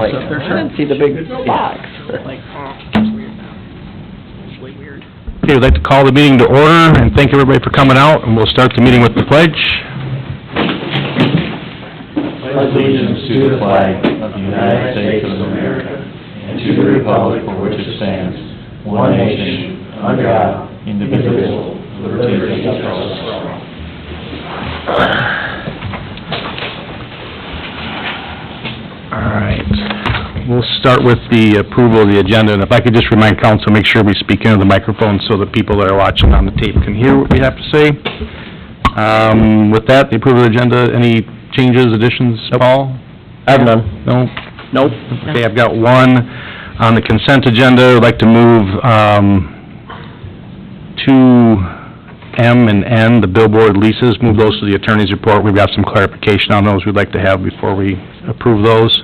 like, Up there, I sir? didn't see the big box. Like, it's weird now. It's way weird. Okay, we'd like to call the meeting to order and thank everybody for coming out, and we'll start the meeting with the pledge. Pledge allegiance to the flag of the United States of America and to the republic for which it stands, one nation, under God, indivisible, with liberty and justice for all. All right, we'll start with the approval of the agenda, and if I could just remind council, make sure we speak into the microphone so that people that are watching on the tape can hear what we have to say. With that, the approval of the agenda, any changes, additions, Paul? I have none. No? Nope. Okay, I've got one on the consent agenda. I'd like to move, 2M and N, the billboard leases, move those to the attorney's report. We've got some clarification on those we'd like to have before we approve those.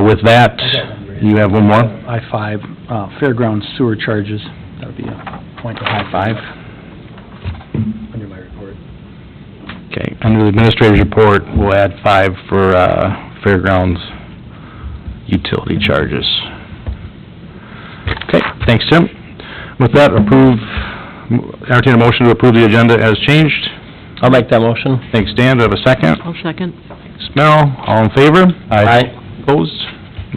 With that, you have one more? I-5, fairgrounds sewer charges, that would be a point of high five under my report. Okay, under the administrator's report, we'll add 5 for, fairgrounds utility charges. Okay, thanks, Tim. With that, entertain a motion to approve the agenda as changed. I'll make that motion. Thanks, Dan. Do I have a second? I'll second. Thanks, Mel. All in favor? Aye. Opposed?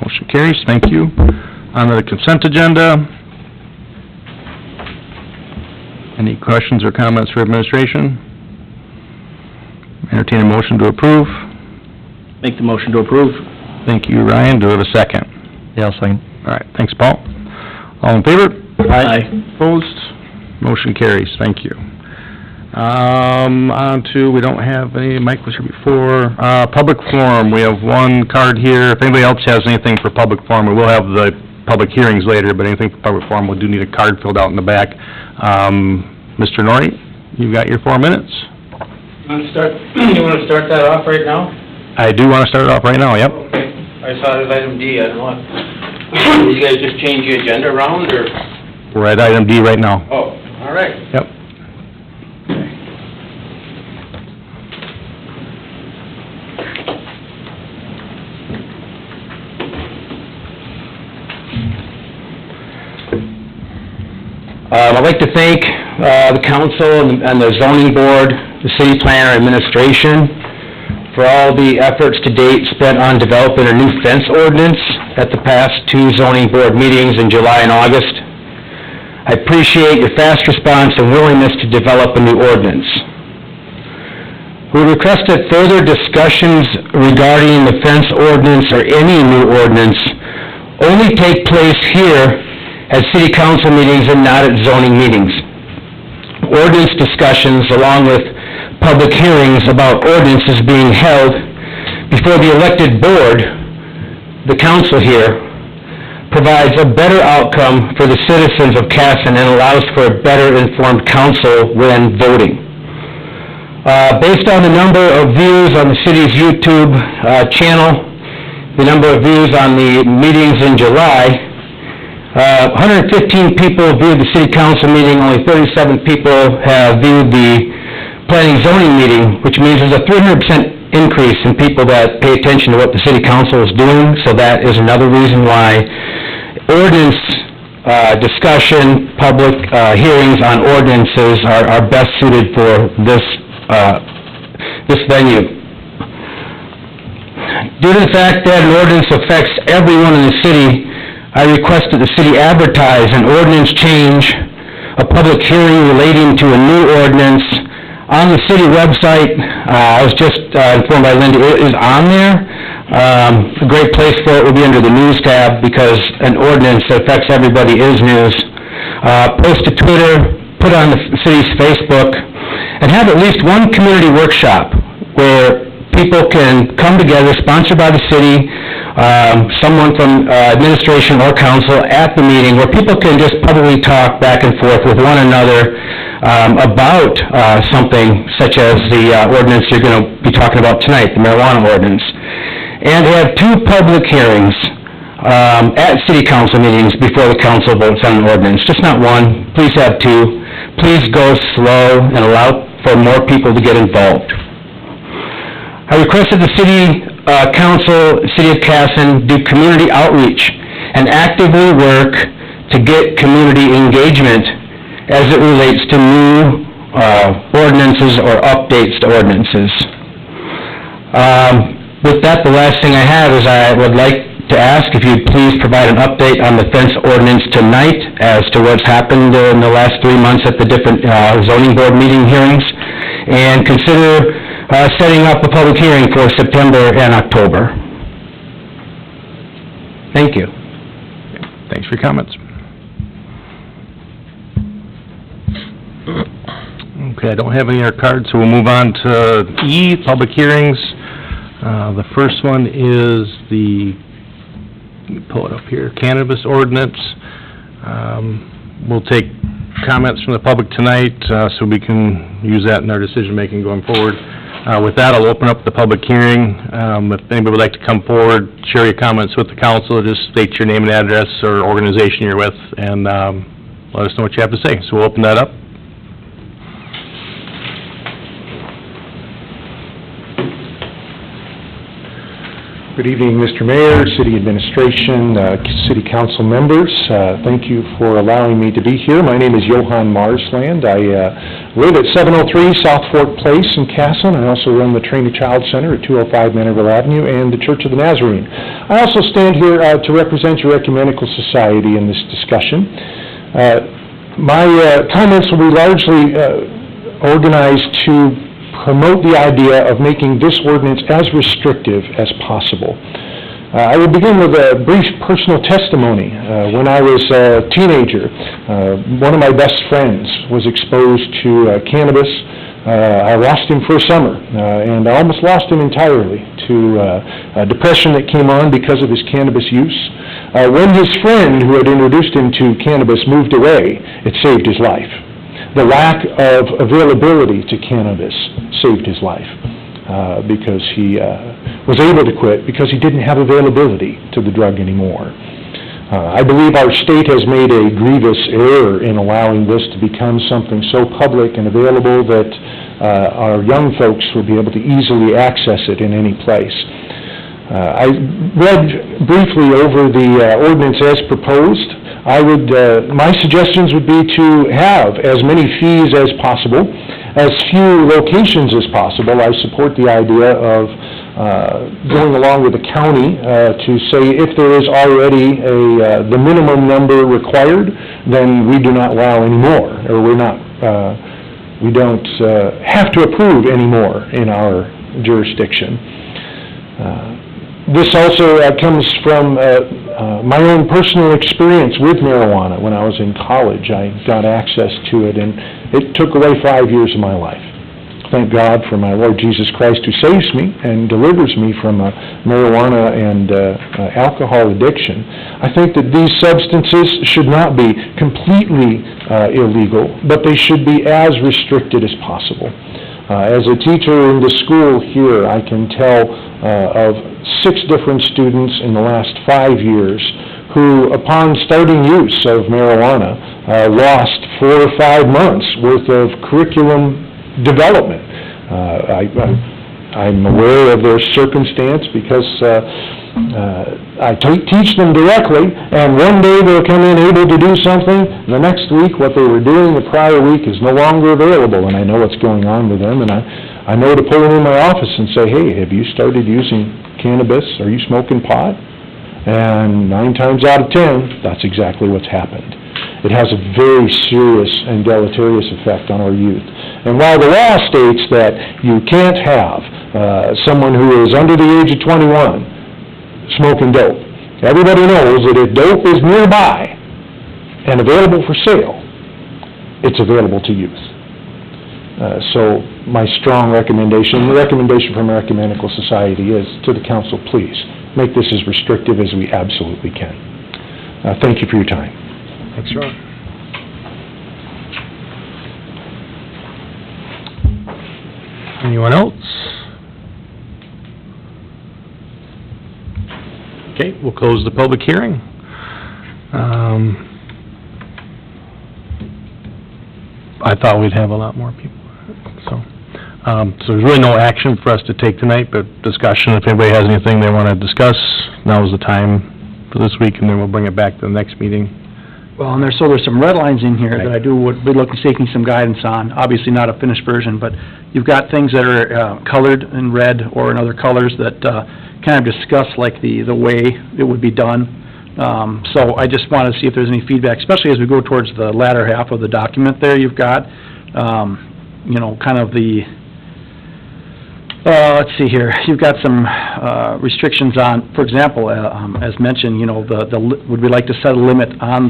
Motion carries. Thank you. On the consent agenda, any questions or comments for administration? Entertain a motion to approve. Make the motion to approve. Thank you, Ryan. Do I have a second? Yeah, I'll second. All right, thanks, Paul. All in favor? Aye. Opposed? Motion carries. Thank you. On to, we don't have any, Mike was here before, public forum. We have one card here. If anybody else has anything for public forum, we will have the public hearings later, but anything for public forum, we do need a card filled out in the back. Mr. Norrie, you've got your 4 minutes. You wanna start that off right now? I do want to start it off right now, yep. Okay. I saw it as item D, I don't know what, did you guys just change the agenda around, or? We're at item D right now. Oh, all right. Yep. I'd like to thank the council and the zoning board, the city planner administration, for all the efforts to date spent on developing a new fence ordinance at the past 2 zoning board meetings in July and August. I appreciate your fast response and willingness to develop a new ordinance. We requested further discussions regarding the fence ordinance or any new ordinance only take place here at city council meetings and not at zoning meetings. Ordinance discussions, along with public hearings about ordinances being held before the elected board, the council here, provides a better outcome for the citizens of Casson and allows for a better informed council when voting. Based on the number of views on the city's YouTube channel, the number of views on the meetings in July, 115 people viewed the city council meeting, only 37 people have viewed the planning zoning meeting, which means there's a 300% increase in people that pay attention to what the city council is doing, so that is another reason why ordinance discussion, public hearings on ordinances are best suited for this venue. Due to the fact that an ordinance affects everyone in the city, I request that the city advertise an ordinance change, a public hearing relating to a new ordinance on the city website. I was just informed by Linda, it is on there. A great place for it would be under the news tab, because an ordinance that affects everybody is news. Post to Twitter, put on the city's Facebook, and have at least one community workshop where people can come together, sponsored by the city, someone from administration or council at the meeting, where people can just publicly talk back and forth with one another about something such as the ordinance you're going to be talking about tonight, the marijuana ordinance. And have 2 public hearings at city council meetings before the council votes on an ordinance. Just not one. Please have 2. Please go slow and allow for more people to get involved. I requested the city council, City of Casson, do community outreach and actively work to get community engagement as it relates to new ordinances or updates to ordinances. With that, the last thing I have is I would like to ask if you'd please provide an update on the fence ordinance tonight as to what's happened in the last 3 months at the different zoning board meeting hearings, and consider setting up a public hearing for September and October. Thank you. Thanks for your comments. Okay, I don't have any other cards, so we'll move on to E, public hearings. The first one is let me pull it up here, cannabis ordinance. We'll take comments from the public tonight, so we can use that in our decision-making going forward. With that, I'll open up the public hearing. If anybody would like to come forward, share your comments with the council, just state your name and address or organization you're with, and let us know what you have to say. So we'll open that up. Good evening, Mr. Mayor, City Administration, City Council members. Thank you for allowing me to be here. My name is Johan Marsland. I live at 703 South Fork Place in Casson. I also run the Train a Child Center at 205 Manorville Avenue and the Church of the Nazarene. I also stand here to represent your Ecumenical Society in this discussion. My comments will be largely organized to promote the idea of making this ordinance as restrictive as possible. I will begin with a brief personal testimony. When I was a teenager, one of my best friends was exposed to cannabis. I lost him for a summer, and I almost lost him entirely to depression that came on because of his cannabis use. When his friend who had introduced him to cannabis moved away, it saved his life. The lack of availability to cannabis saved his life because he was able to quit because he didn't have availability to the drug anymore. I believe our state has made a grievous error in allowing this to become something so public and available that our young folks will be able to easily access it in any place. I read briefly over the ordinance as proposed. My suggestions would be to have as many fees as possible, as few locations as possible. I support the idea of going along with the county to say if there is already the minimum number required, then we do not allow any more, or we don't have to approve any more in our jurisdiction. This also comes from my own personal experience with marijuana. When I was in college, I got access to it, and it took away 5 years of my life. Thank God for my Lord Jesus Christ who saves me and delivers me from marijuana and alcohol addiction. I think that these substances should not be completely illegal, but they should be as restricted as possible. As a teacher in the school here, I can tell of 6 different students in the last 5 years who, upon starting use of marijuana, lost 4 or 5 months worth of curriculum development. I'm aware of their circumstance because I teach them directly, and one day they'll come in able to do something, and the next week what they were doing the prior week is no longer available, and I know what's going on with them, and I know to pull them in my office and say, hey, have you started using cannabis? Are you smoking pot? And 9 times out of 10, that's exactly what's happened. It has a very serious and deleterious effect on our youth. And while the law states that you can't have someone who is under the age of 21 smoking dope, everybody knows that if dope is nearby and available for sale, it's available to youth. So my strong recommendation, the recommendation from our Ecumenical Society is to the council, please, make this as restrictive as we absolutely can. Thank you for your time. Thanks, Ron. Anyone else? Okay, we'll close the public hearing. I thought we'd have a lot more people, so. So there's really no action for us to take tonight, but discussion, if anybody has anything they want to discuss, now is the time for this week, and then we'll bring it back to the next meeting. Well, and there's some red lines in here that I would be looking, seeking some guidance on, obviously not a finished version, but you've got things that are colored in red or in other colors that kind of discuss like the way it would be done. So I just want to see if there's any feedback, especially as we go towards the latter half of the document there. You've got, you know, kind of the, let's see here, you've got some restrictions on, for example, as mentioned, you know, would we like to set a limit on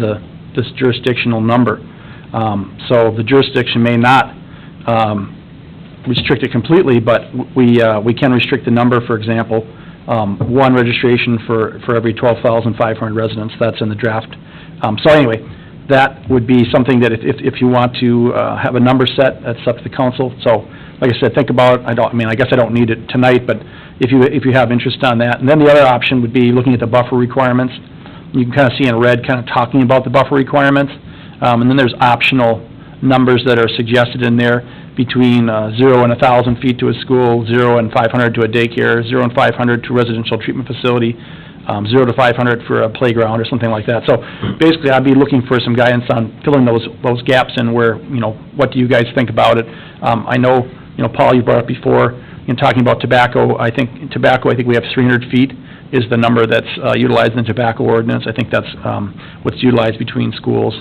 this jurisdictional number? So the jurisdiction may not restrict it completely, but we can restrict the number, for example, one registration for every 12,500 residents. That's in the draft. So anyway, that would be something that if you want to have a number set, that's up to the council. So, like I said, think about, I guess I don't need it tonight, but if you have interest on that. And then the other option would be looking at the buffer requirements. You can kind of see in red, kind of talking about the buffer requirements. And then there's optional numbers that are suggested in there between 0 and 1,000 feet to a school, 0 and 500 to a daycare, 0 and 500 to a residential treatment facility, 0 to 500 for a playground or something like that. So basically, I'd be looking for some guidance on filling those gaps in where, you know, what do you guys think about it? I know, you know, Paul, you brought up before, in talking about tobacco, I think we have 300 feet is the number that's utilized in the tobacco ordinance. I think that's what's utilized between schools.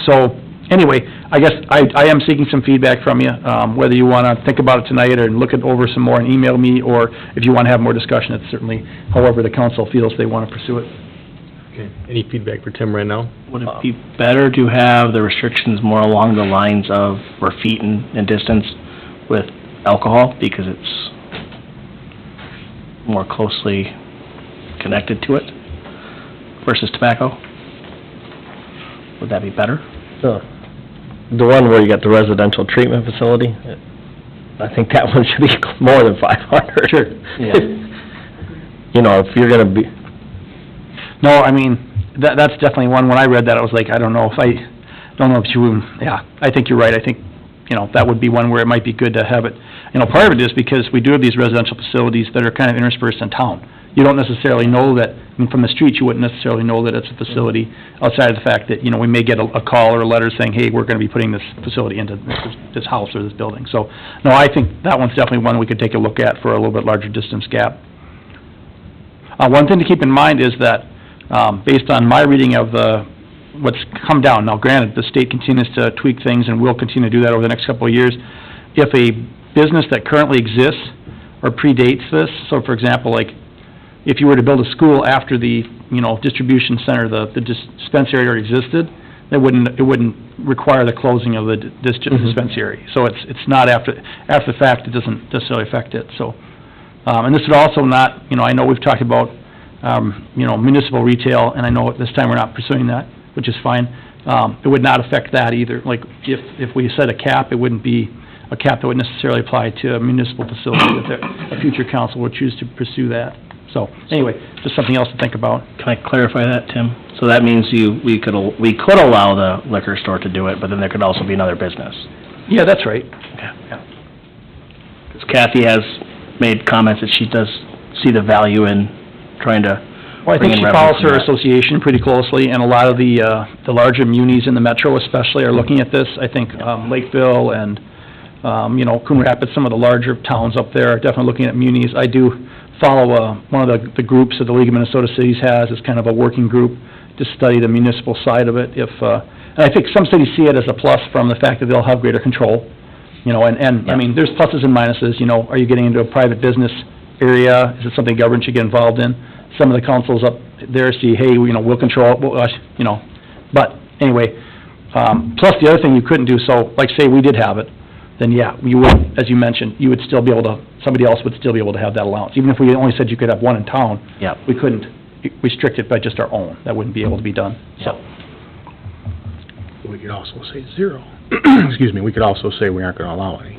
So anyway, I guess I am seeking some feedback from you, whether you want to think about it tonight or look it over some more and email me, or if you want to have more discussion, it's certainly however the council feels they want to pursue it. Okay. Any feedback for Tim right now? Would it be better to have the restrictions more along the lines of, for feet and distance with alcohol, because it's more closely connected to it versus tobacco? Would that be better? The one where you got the residential treatment facility, I think that one should be more than 500. Sure. Yeah. You know, if you're gonna be... No, I mean, that's definitely one, when I read that, I was like, I don't know if yeah, I think you're right. I think, you know, that would be one where it might be good to have it. You know, part of it is because we do have these residential facilities that are kind of interspersed in town. You don't necessarily know that, I mean, from the street, you wouldn't necessarily know that it's a facility, outside of the fact that, you know, we may get a call or a letter saying, hey, we're gonna be putting this facility into this house or this building. So, no, I think that one's definitely one we could take a look at for a little bit larger distance gap. One thing to keep in mind is that, based on my reading of what's come down, now granted, the state continues to tweak things and will continue to do that over the next couple of years. If a business that currently exists or predates this, so for example, like, if you were to build a school after the, you know, distribution center, the dispensary already existed, it wouldn't require the closing of the dispensary. So it's not after the fact, it doesn't necessarily affect it, so. And this would also not, you know, I know we've talked about, you know, municipal retail, and I know at this time we're not pursuing that, which is fine. It would not affect that either. Like, if we set a cap, it wouldn't be a cap that would necessarily apply to a municipal facility if a future council would choose to pursue that. So, anyway, just something else to think about. Can I clarify that, Tim? So that means we could allow the liquor store to do it, but then there could also be another business? Yeah, that's right. Okay. Because Kathy has made comments that she does see the value in trying to... Well, I think she follows her association pretty closely, and a lot of the larger munis in the metro especially are looking at this. I think Lakeville and, you know, Coon Rapids, some of the larger towns up there are definitely looking at munis. I do follow one of the groups that the League of Minnesota Cities has as kind of a working group to study the municipal side of it. And I think some cities see it as a plus from the fact that they'll have greater control. You know, and I mean, there's pluses and minuses. You know, are you getting into a private business area? Is it something government should get involved in? Some of the councils up there see, hey, you know, we'll control it, you know. But anyway, plus the other thing you couldn't do, so like say we did have it, then yeah, you would, as you mentioned, you would still be able to, somebody else would still be able to have that allowance. Even if we only said you could have one in town, we couldn't restrict it by just our own. That wouldn't be able to be done, so. We could also say 0. Excuse me, we could also say we aren't gonna allow any.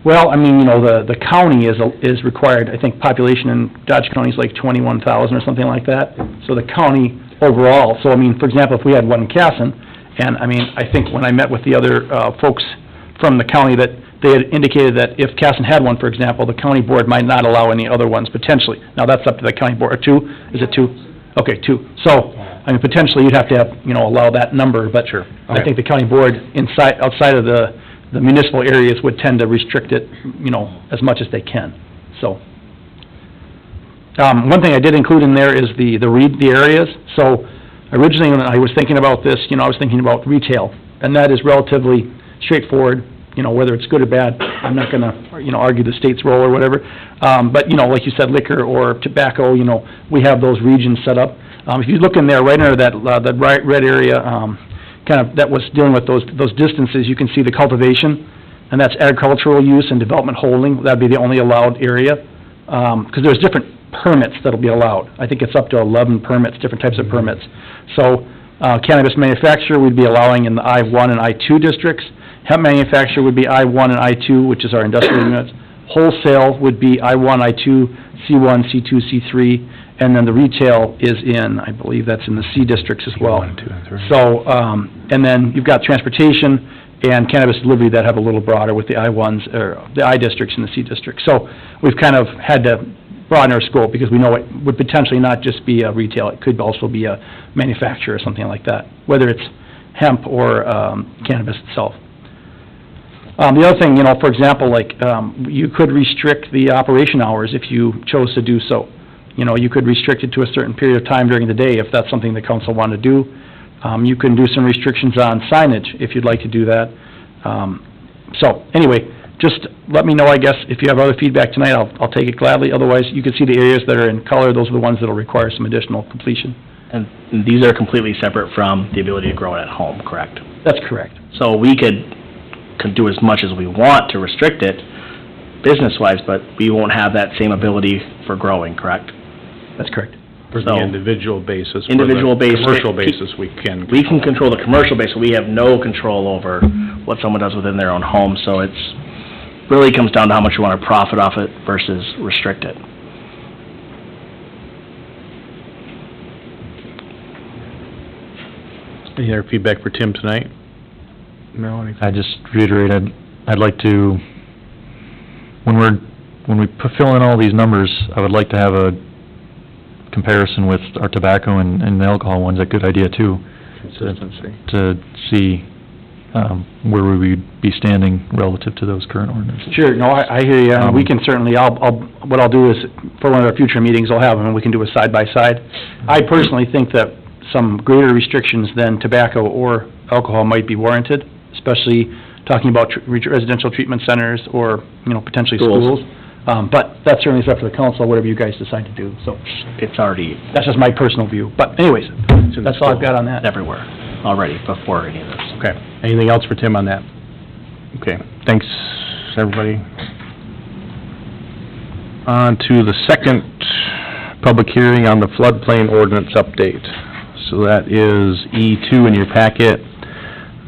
Well, I mean, you know, the county is required, I think population in Dodge County is like 21,000 or something like that. So the county overall, so I mean, for example, if we had one in Casson, and I mean, I think when I met with the other folks from the county, that they had indicated that if Casson had one, for example, the county board might not allow any other ones potentially. Now, that's up to the county board, or two, is it two? Okay, two. So, I mean, potentially you'd have to have, allow that number, but Sure. I think the county board outside of the municipal areas would tend to restrict it, as much as they can, so. One thing I did include in there is the areas. So originally, when I was thinking about this, I was thinking about retail, and that is relatively straightforward, whether it's good or bad. I'm not gonna, argue the state's role or whatever. But, like you said, liquor or tobacco, we have those regions set up. If you look in there, right under that red area, kind of, that was dealing with those distances, you can see the cultivation, and that's agricultural use and development holding. That'd be the only allowed area, because there's different permits that'll be allowed. I think it's up to 11 permits, different types of permits. So, cannabis manufacturer we'd be allowing in the I-1 and I-2 districts. Hemp manufacturer would be I-1 and I-2, which is our industrial units. Wholesale would be I-1, I-2, C1, C2, C3, and then the retail is in, I believe that's in the C districts as well. 1, 2, and 3. So, and then you've got transportation and cannabis delivery that have a little broader with the I-1s, or the I districts and the C districts. So, we've kind of had to broaden our scope, because we know it would potentially not just be a retail, it could also be a manufacturer or something like that, whether it's hemp or cannabis itself. The other thing, for example, like, you could restrict the operation hours if you chose to do so. You could restrict it to a certain period of time during the day if that's something the council wanted to do. You can do some restrictions on signage if you'd like to do that. So, anyway, just let me know, I guess, if you have other feedback tonight, I'll take it gladly. Otherwise, you can see the areas that are in color, those are the ones that'll require some additional completion. And these are completely separate from the ability to grow it at home, correct? That's correct. So we could do as much as we want to restrict it, business-wise, but we won't have that same ability for growing, correct? That's correct. For the So- individual basis. For Individual the basis. commercial basis, we can. We can control the commercial base, but we have no control over what someone does within their own home, so it's, really comes down to how much you want to profit off it versus restrict it. Any other feedback for Tim tonight? No, anything? I just reiterated, I'd like to, when we fill in all these numbers, I would like to have a comparison with our tobacco and the alcohol ones, a good idea too, Consistency. to see, where we would be standing relative to those current ordinances. Sure, no, I hear you, and we can certainly, what I'll do is, for one of our future meetings, I'll have them, and we can do a side-by-side. I personally think that some greater restrictions than tobacco or alcohol might be warranted, especially talking about residential treatment centers or, potentially schools. But that certainly is up to the council, whatever you guys decide to do, so It's already, that's just my personal view. But anyways, that's all I've got on that. it's everywhere already, before any of this. Okay. Anything else for Tim on that? Okay, thanks, everybody. On to the second public hearing on the floodplain ordinance update. So that is E2 in your packet.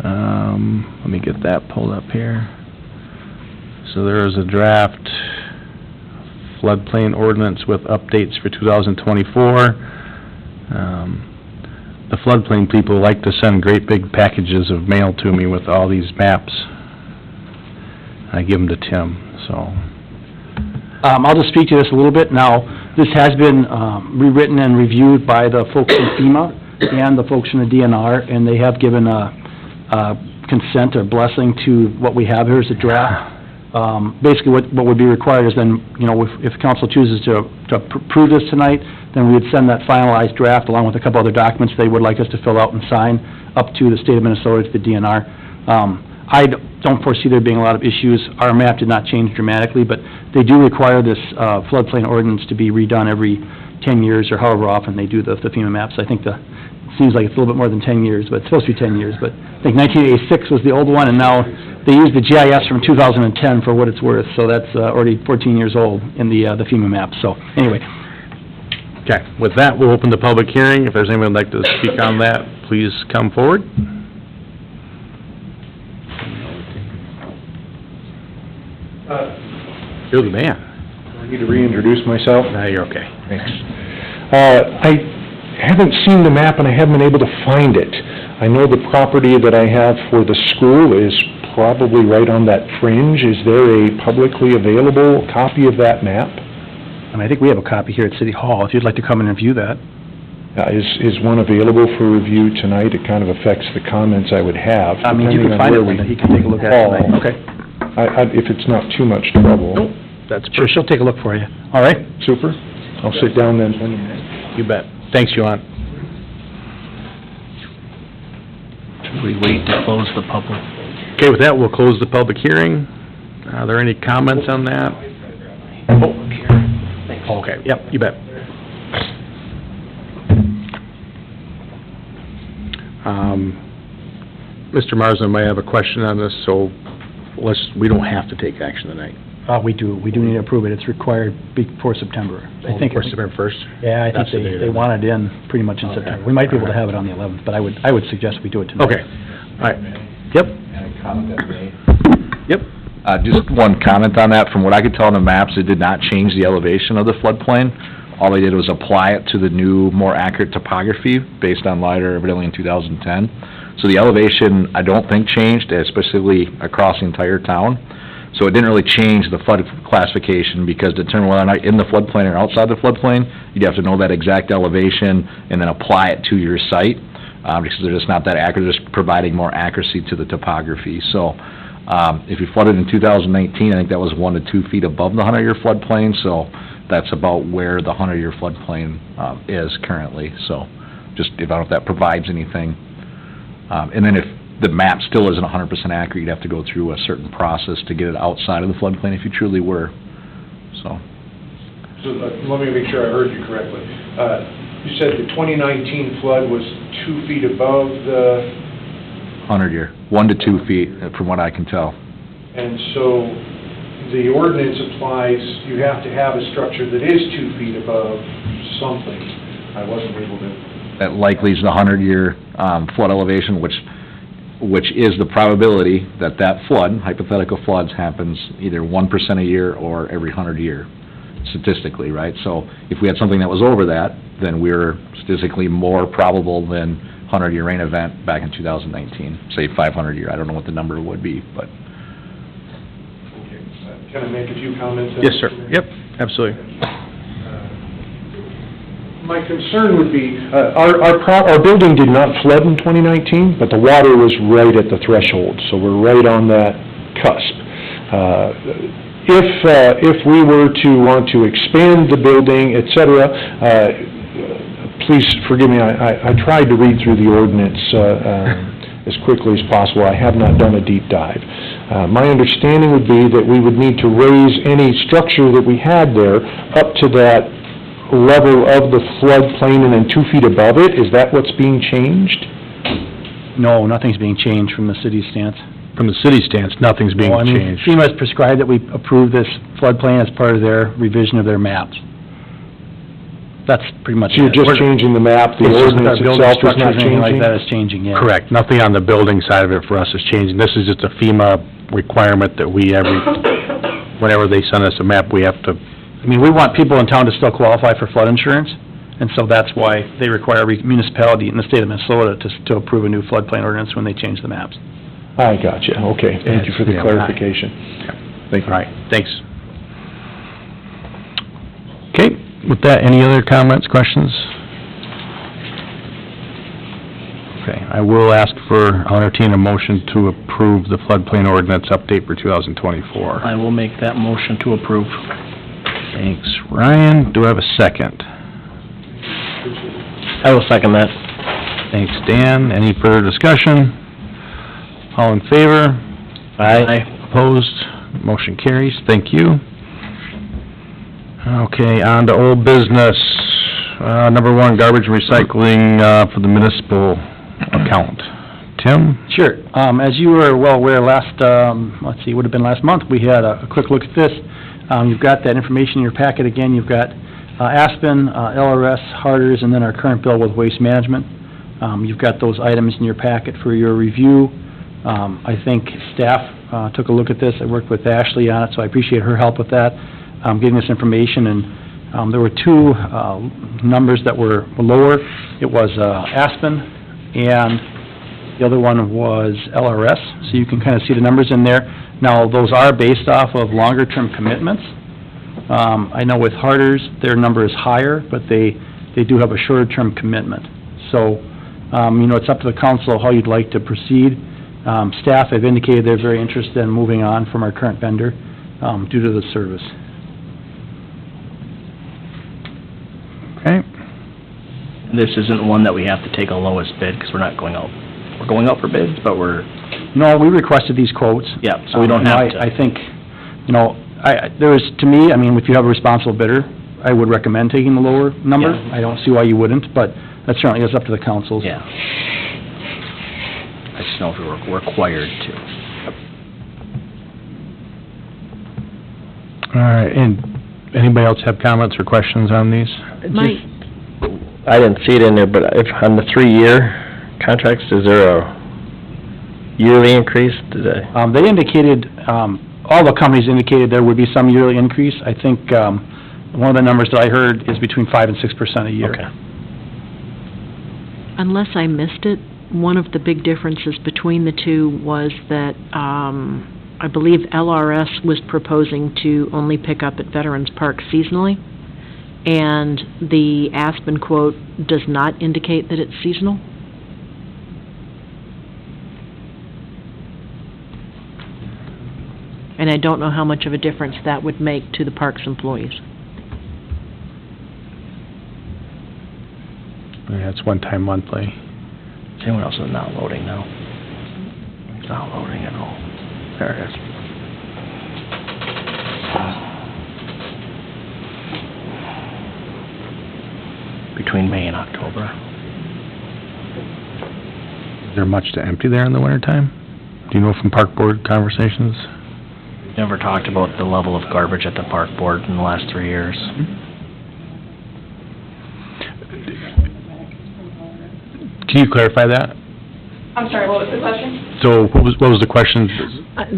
Let me get that pulled up here. So there is a draft floodplain ordinance with updates for 2024. The floodplain people like to send great big packages of mail to me with all these maps. I give them to Tim, so. I'll just speak to this a little bit. Now, this has been rewritten and reviewed by the folks from FEMA and the folks from the DNR, and they have given a consent or blessing to what we have here as a draft. Basically, what would be required is then, if council chooses to approve this tonight, then we would send that finalized draft along with a couple other documents they would like us to fill out and sign up to the state of Minnesota, to the DNR. I don't foresee there being a lot of issues. Our map did not change dramatically, but they do require this floodplain ordinance to be redone every 10 years or however often they do the FEMA maps. I think it seems like it's a little bit more than 10 years, but it's supposed to be 10 years. But I think 1986 was the old one, and now they use the GIS from 2010 for what it's worth, so that's already 14 years old in the FEMA map. So anyway. Okay, with that, we'll open the public hearing. If there's anyone who'd like to speak on that, please come forward. You're the man. I need to reintroduce myself. Now you're okay. Thanks. I haven't seen the map and I haven't been able to find it. I know the property that I have for the school is probably right on that fringe. Is there a publicly available copy of that map? I mean, I think we have a copy here at City Hall, if you'd like to come in and view that. Is one available for review tonight? It kind of affects the comments I would have. I mean, you can depending on find it, where we Linda, he can take a look at it fall. tonight. Okay. If it's not too much trouble. Nope. That's sure, she'll take a look for you. All right? Super. I'll sit down then. You bet. Thanks, Johan. Should we wait to close the public? Okay, with that, we'll close the public hearing. Are there any comments on that? Oh, okay, yep, you bet. Mr. Marsden might have a question on this, so we don't have to take action tonight. We do need to approve it, it's required before September. I think For September 1st? Yeah, I That's think the date. they want it in pretty much in Okay. September. We might be able to have it on the 11th, but I would suggest we do it tonight. Okay, all right. Yep, Any comment that made? yep. Just one comment on that. From what I could tell on the maps, it did not change the elevation of the floodplain. All they did was apply it to the new, more accurate topography based on LiDAR evidently in 2010. So the elevation, I don't think changed, especially across the entire town. So it didn't really change the flood classification, because to determine whether or not in the floodplain or outside the floodplain, you'd have to know that exact elevation and then apply it to your site, because they're just not that accurate, they're just providing more accuracy to the topography. So, if you flooded in 2019, I think that was 1 to 2 feet above the 100-year floodplain, so that's about where the 100-year floodplain is currently. So, just, I don't know if that provides anything. And then if the map still isn't 100% accurate, you'd have to go through a certain process to get it outside of the floodplain if you truly were, so. So, let me make sure I heard you correctly. You said the 2019 flood was 2 feet above the, 100-year, 1 to 2 feet, from what I can tell. and so the ordinance applies, you have to have a structure that is 2 feet above something. I wasn't able to... That likely is the 100-year flood elevation, which is the probability that that flood, hypothetical floods, happens either 1% a year or every 100 year, statistically, right? So if we had something that was over that, then we're statistically more probable than 100-year rain event back in 2019, say 500-year. I don't know what the number would be, but... Can I make a few comments? Yes, sir. Yep, absolutely. My concern would be, our building did not flood in 2019, but the water was right at the threshold, so we're right on that cusp. If we were to want to expand the building, et cetera, please forgive me, I tried to read through the ordinance as quickly as possible. I have not done a deep dive. My understanding would be that we would need to raise any structure that we had there up to that level of the floodplain and then 2 feet above it. Is that what's being changed? No, nothing's being changed from the city's stance. From the city stance, nothing's being No, I mean, changed. FEMA's prescribed that we approve this floodplain as part of their revision of their maps. That's pretty much So you're it. just changing the map, the It's just ordinance our building itself is structures, not anything like changing? that is changing, yeah. Correct, nothing on the building side of it for us is changing. This is just a FEMA requirement that we whenever they send us a map, we have to, I mean, we want people in town to still qualify for flood insurance, and so that's why they require every municipality in the state of Minnesota to approve a new floodplain ordinance when they change the maps. I got you, okay, thank you for the Yeah. clarification. Thank you. all right, thanks. Okay, with that, any other comments, questions? Okay, I will ask I'll entertain a motion to approve the floodplain ordinance update for 2024. I will make that motion to approve. Thanks, Ryan. Do I have a second? I will second that. Thanks, Dan. Any further discussion? All in favor? Aye. Opposed? Motion carries. Thank you. Okay, on to old business. Number 1, garbage and recycling, for the municipal account. Tim? Sure. As you were well aware, let's see, it would have been last month, we had a quick look at this. You've got that information in your packet again. You've got Aspen, LRS, Harders, and then our current bill with Waste Management. You've got those items in your packet for your review. I think staff took a look at this. I worked with Ashley on it, so I appreciate her help with that, getting this information. And there were 2 numbers that were lower. It was Aspen and The other one was LRS, so you can kind of see the numbers in there. Now, those are based off of longer-term commitments. I know with Harder's, their number is higher, but they do have a shorter-term commitment. So, it's up to the council how you'd like to proceed. Staff have indicated they're very interested in moving on from our current vendor, due to the service. Okay. This isn't one that we have to take a lowest bid, because we're not going out. We're going out for bids, but we're, No, we requested these quotes. yeah, so we don't have to. I think, there is, to me, if you have a responsible bidder, I would recommend taking the lower number. Yeah. I don't see why you wouldn't, but that certainly is up to the councils. Yeah. I just know if we were required to. All right, and anybody else have comments or questions on these? Mike, I didn't see it in there, but if, on the 3-year contracts, is there a yearly increase? They indicated, all the companies indicated there would be some yearly increase. I think, one of the numbers that I heard is between 5% and 6% a year. Okay. unless I missed it, one of the big differences between the two was that, I believe LRS was proposing to only pick up at Veterans Park seasonally, and the Aspen quote does not indicate that it's seasonal. And I don't know how much of a difference that would make to the park's employees. Yeah, it's one time monthly. Anyone else is not loading now? It's not loading at all. There it is. Between May and October. Is there much to empty there in the wintertime? Do you know from park board conversations? Never talked about the level of garbage at the park board in the last 3 years. Can you clarify that? I'm sorry, what was the question? So what was the question?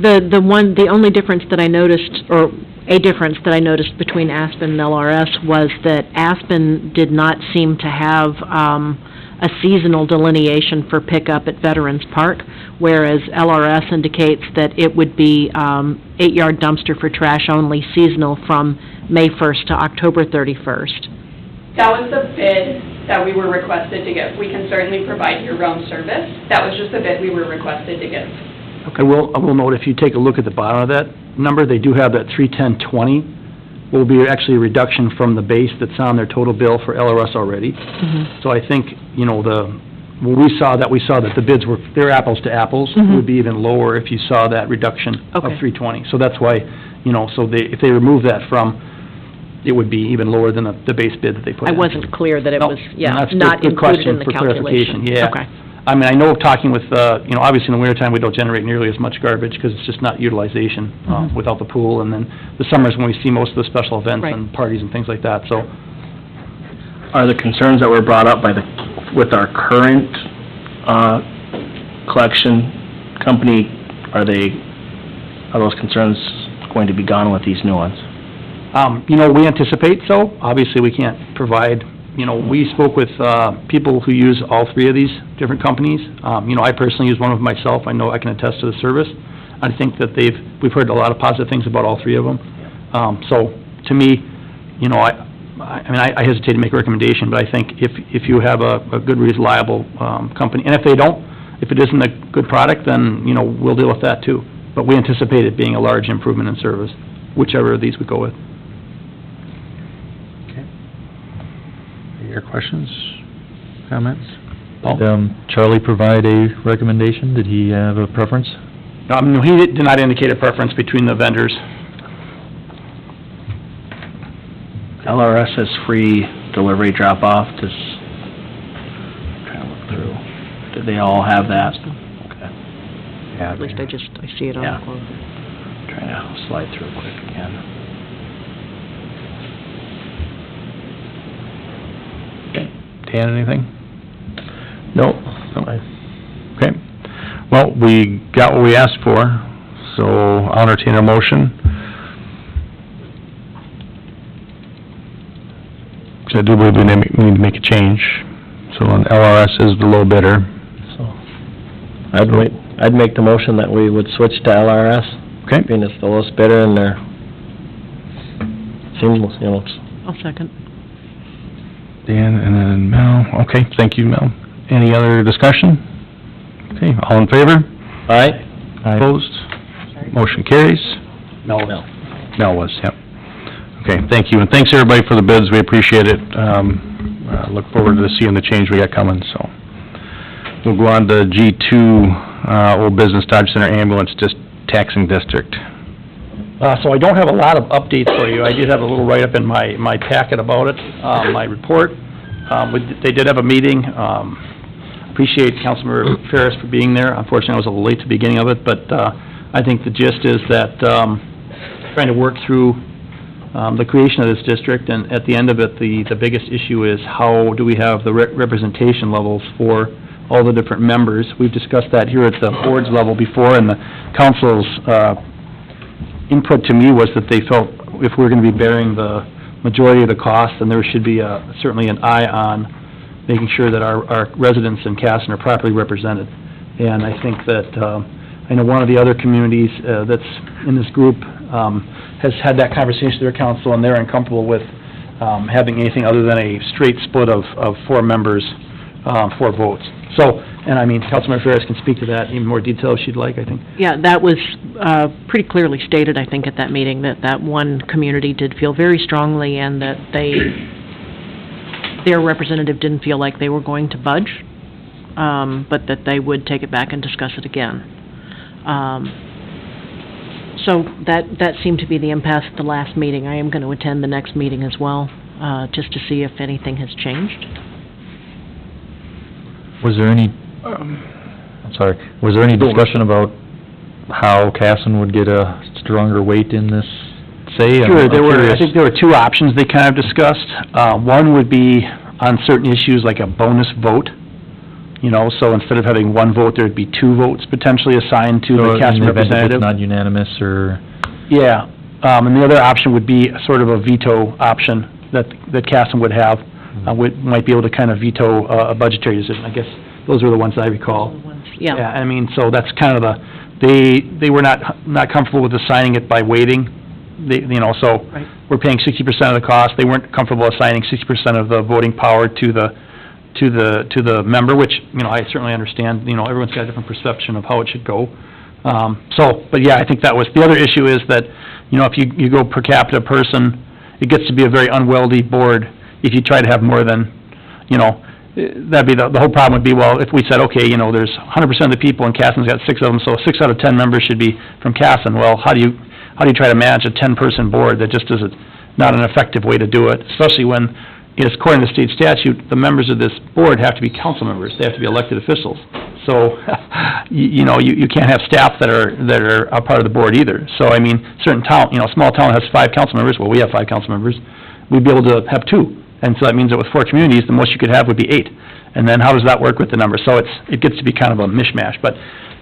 The only difference that I noticed, or a difference that I noticed between Aspen and LRS was that Aspen did not seem to have, a seasonal delineation for pickup at Veterans Park, whereas LRS indicates that it would be, 8-yard dumpster for trash only seasonal from May 1st to October 31st. That was the bid that we were requested to give. We can certainly provide year-round service. That was just the bid we were requested to give. I will note, if you take a look at the bottom of that number, they do have that 31020, will be actually a reduction from the base that's on their total bill for LRS already. Mm-hmm. So I think, when we saw that the bids were, they're apples to apples, Mhm. would be even lower if you saw that reduction of Okay. 320. So that's why, if they remove that from, it would be even lower than the base bid that they put I in. wasn't clear that it No, was, and that's not good included in the question for calculation. clarification, yeah. Okay. I mean, I know talking with, obviously in the wintertime, we don't generate nearly as much garbage because it's just not utilization Mhm. without the pool, and then the summer's when we see most of the special events Right. and parties and things like that, so. Are the concerns that were brought up with our current, collection company, are those concerns going to be gone with these new ones? We anticipate so. Obviously, we can't provide, we spoke with people who use all three of these different companies. I personally use one of them myself. I know I can attest to the service. I think that we've heard a lot of positive things about all three of them. So, to me, I hesitate to make a recommendation, but I think if you have a good, reliable company, and if it isn't a good product, then, we'll deal with that too. But we anticipate it being a large improvement in service, whichever of these we go with. Your questions, comments? Did, Charlie provide a recommendation? Did he have a preference? No, he did not indicate a preference between the vendors. LRS has free delivery drop-off, trying to look through. Did they all have that? Okay. At least I see it on Yeah. the quote. Trying to slide through quick again. Dan, anything? Nope. Okay. Well, we got what we asked for, so I'll entertain a motion. So I do believe we need to make a change. So on LRS is the low bidder. So, I'd make the motion that we would switch to LRS. Okay. Being it's the lowest bidder and they're, seamless, you know, I'll second. Dan and then Mel. Okay, thank you, Mel. Any other discussion? Okay, all in favor? Aye? Opposed? Motion carries. No. Mel was, yep. Okay, thank you, and thanks everybody for the bids, we appreciate it. Look forward to seeing the change we got coming, so. We'll go on to G2, Old Business Dodge Center Ambulance Taxing District. So I don't have a lot of updates for you. I did have a little write-up in my packet about it, my report. They did have a meeting. Appreciate Councilmember Ferris for being there. Unfortunately, I was a little late to the beginning of it, but I think the gist is that trying to work through the creation of this district, and at the end of it, the biggest issue is how do we have the representation levels for all the different members. We've discussed that here at the board's level before, and the council's input to me was that they felt if we're going to be bearing the majority of the cost, then there should be certainly an eye on making sure that our residents in Casson are properly represented. And I think that, I know one of the other communities that's in this group has had that conversation with their council, and they're uncomfortable with having anything other than a straight split of 4 members, 4 votes. So, and I mean, Councilmember Ferris can speak to that in more detail if she'd like, I think. Yeah, that was pretty clearly stated, I think, at that meeting, that one community did feel very strongly, and that their representative didn't feel like they were going to budge, but that they would take it back and discuss it again. So that seemed to be the impasse at the last meeting. I am going to attend the next meeting as well, just to see if anything has changed. Was there any, was there any discussion about how Casson would get a stronger weight in this, say? Sure, I'm curious. I think there were 2 options they kind of discussed. One would be on certain issues like a bonus vote, you know, so instead of having 1 vote, there'd be 2 votes potentially assigned to the Casson In the event representative. it's not unanimous, or? Yeah, and the other option would be sort of a veto option that Casson would have, might be able to kind of veto a budgetary decision. I guess those were the ones I recall. Yeah. Yeah, I mean, so that's kind of they were not comfortable with assigning it by weighting. So Right. we're paying 60% of the cost. They weren't comfortable assigning 60% of the voting power to the member, which, you know, I certainly understand. You know, everyone's got a different perception of how it should go. But yeah, I think that was, the other issue is that, you know, if you go per capita person, it gets to be a very unwieldy board if you try to have more than, you know, that'd be the whole problem would be, well, if we said, okay, you know, there's 100% of the people in Casson's got 6 of them, so 6 out of 10 members should be from Casson. Well, how do you try to manage a 10-person board? That just is not an effective way to do it, especially when, according to state statute, the members of this board have to be council members. They have to be elected officials. So, you can't have staff that are a part of the board either. So, I mean, certain town, a small town has 5 council members. Well, we have 5 council members. We'd be able to have 2. And so that means that with 4 communities, the most you could have would be 8. And then how does that work with the numbers? So it gets to be kind of a mishmash. But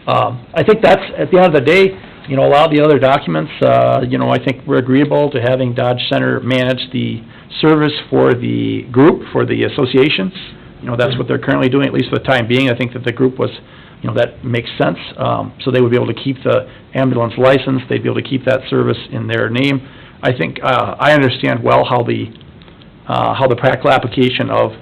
I think that's, at the end of the day, a lot of the other documents, I think we're agreeable to having Dodge Center manage the service for the group, for the association. That's what they're currently doing, at least for the time being. I think that the group was, that makes sense. So they would be able to keep the ambulance license, they'd be able to keep that service in their name. I think, I understand well how the practical application of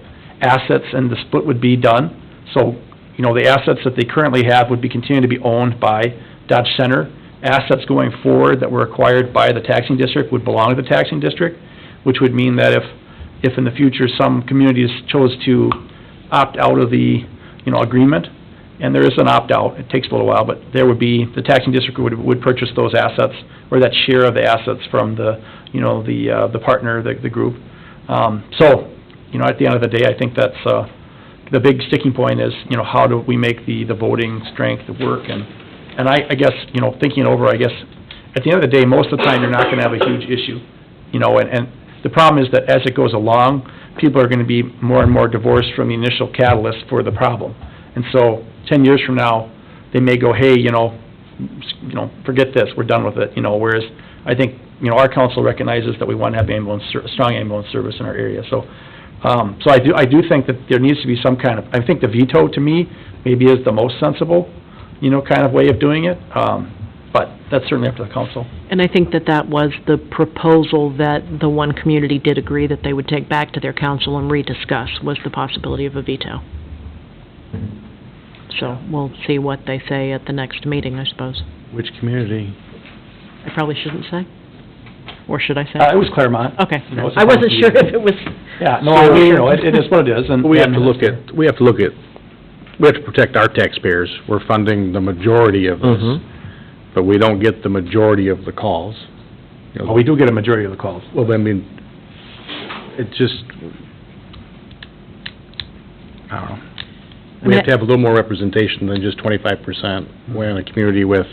assets and the split would be done. So, the assets that they currently have would be continuing to be owned by Dodge Center. Assets going forward that were acquired by the taxing district would belong to the taxing district, which would mean that if in the future some communities chose to opt out of the, agreement, and there is an opt-out, it takes a little while, but there would be, the taxing district would purchase those assets, or that share of the assets from the, the partner, the group. So, at the end of the day, I think that's, the big sticking point is, how do we make the voting strength work, and I guess, thinking over, I guess, at the end of the day, most of the time, you're not gonna have a huge issue, and the problem is that as it goes along, people are gonna be more and more divorced from the initial catalyst for the problem. And so, 10 years from now, they may go, hey, forget this, we're done with it, whereas I think, our council recognizes that we want to have strong ambulance service in our area. So I do think that there needs to be some kind of, I think the veto, to me, maybe is the most sensible. kind of way of doing it, but that's certainly up to the council. And I think that was the proposal that the one community did agree that they would take back to their council and rediscuss, was the possibility of a veto. So we'll see what they say at the next meeting, I suppose. Which community? I probably shouldn't say? Or should I say? It was Claremont. Okay. You know, it's I wasn't sure if it was... Yeah, no, I mean, it is what it is, and... We have to look at, we have to protect our taxpayers. We're funding the majority of this, but we don't get the majority of the calls. You know, Oh, we do get a majority of the calls. Well, I mean, it just, I don't know. We have to have a little more representation than just 25%. We're in a community with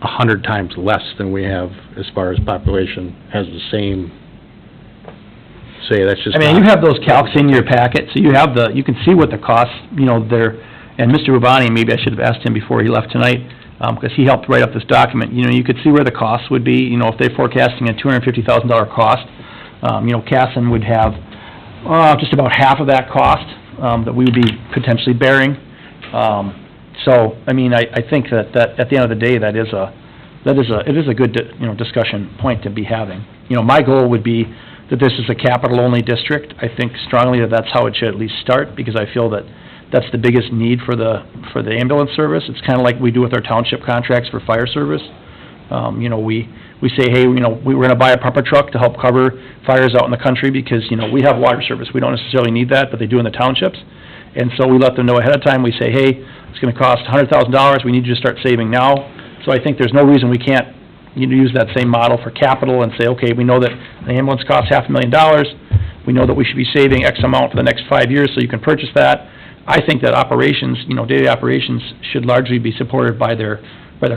100 times less than we have as far as population has the same, say, that's just I mean, you have those calcs in your packet, so you have you can see what the costs, there, and Mr. Rubani, maybe I should have asked him before he left tonight, because he helped write up this document, you could see where the costs would be, if they're forecasting a $250,000 cost, Casson would have, just about half of that cost, that we would be potentially bearing. So, I mean, I think that at the end of the day, it is a good, discussion point to be having. My goal would be that this is a capital-only district. I think strongly that that's how it should at least start, because I feel that that's the biggest need for the ambulance service. It's kind of like we do with our township contracts for fire service. We say, hey, we're gonna buy a pumper truck to help cover fires out in the country because, we have water service. We don't necessarily need that, but they do in the townships. And so we let them know ahead of time. We say, hey, it's gonna cost $100,000. We need you to start saving now. So I think there's no reason we can't, use that same model for capital and say, okay, we know that the ambulance costs $500,000. We know that we should be saving X amount for the next 5 years, so you can purchase that. I think that operations, daily operations should largely be supported by their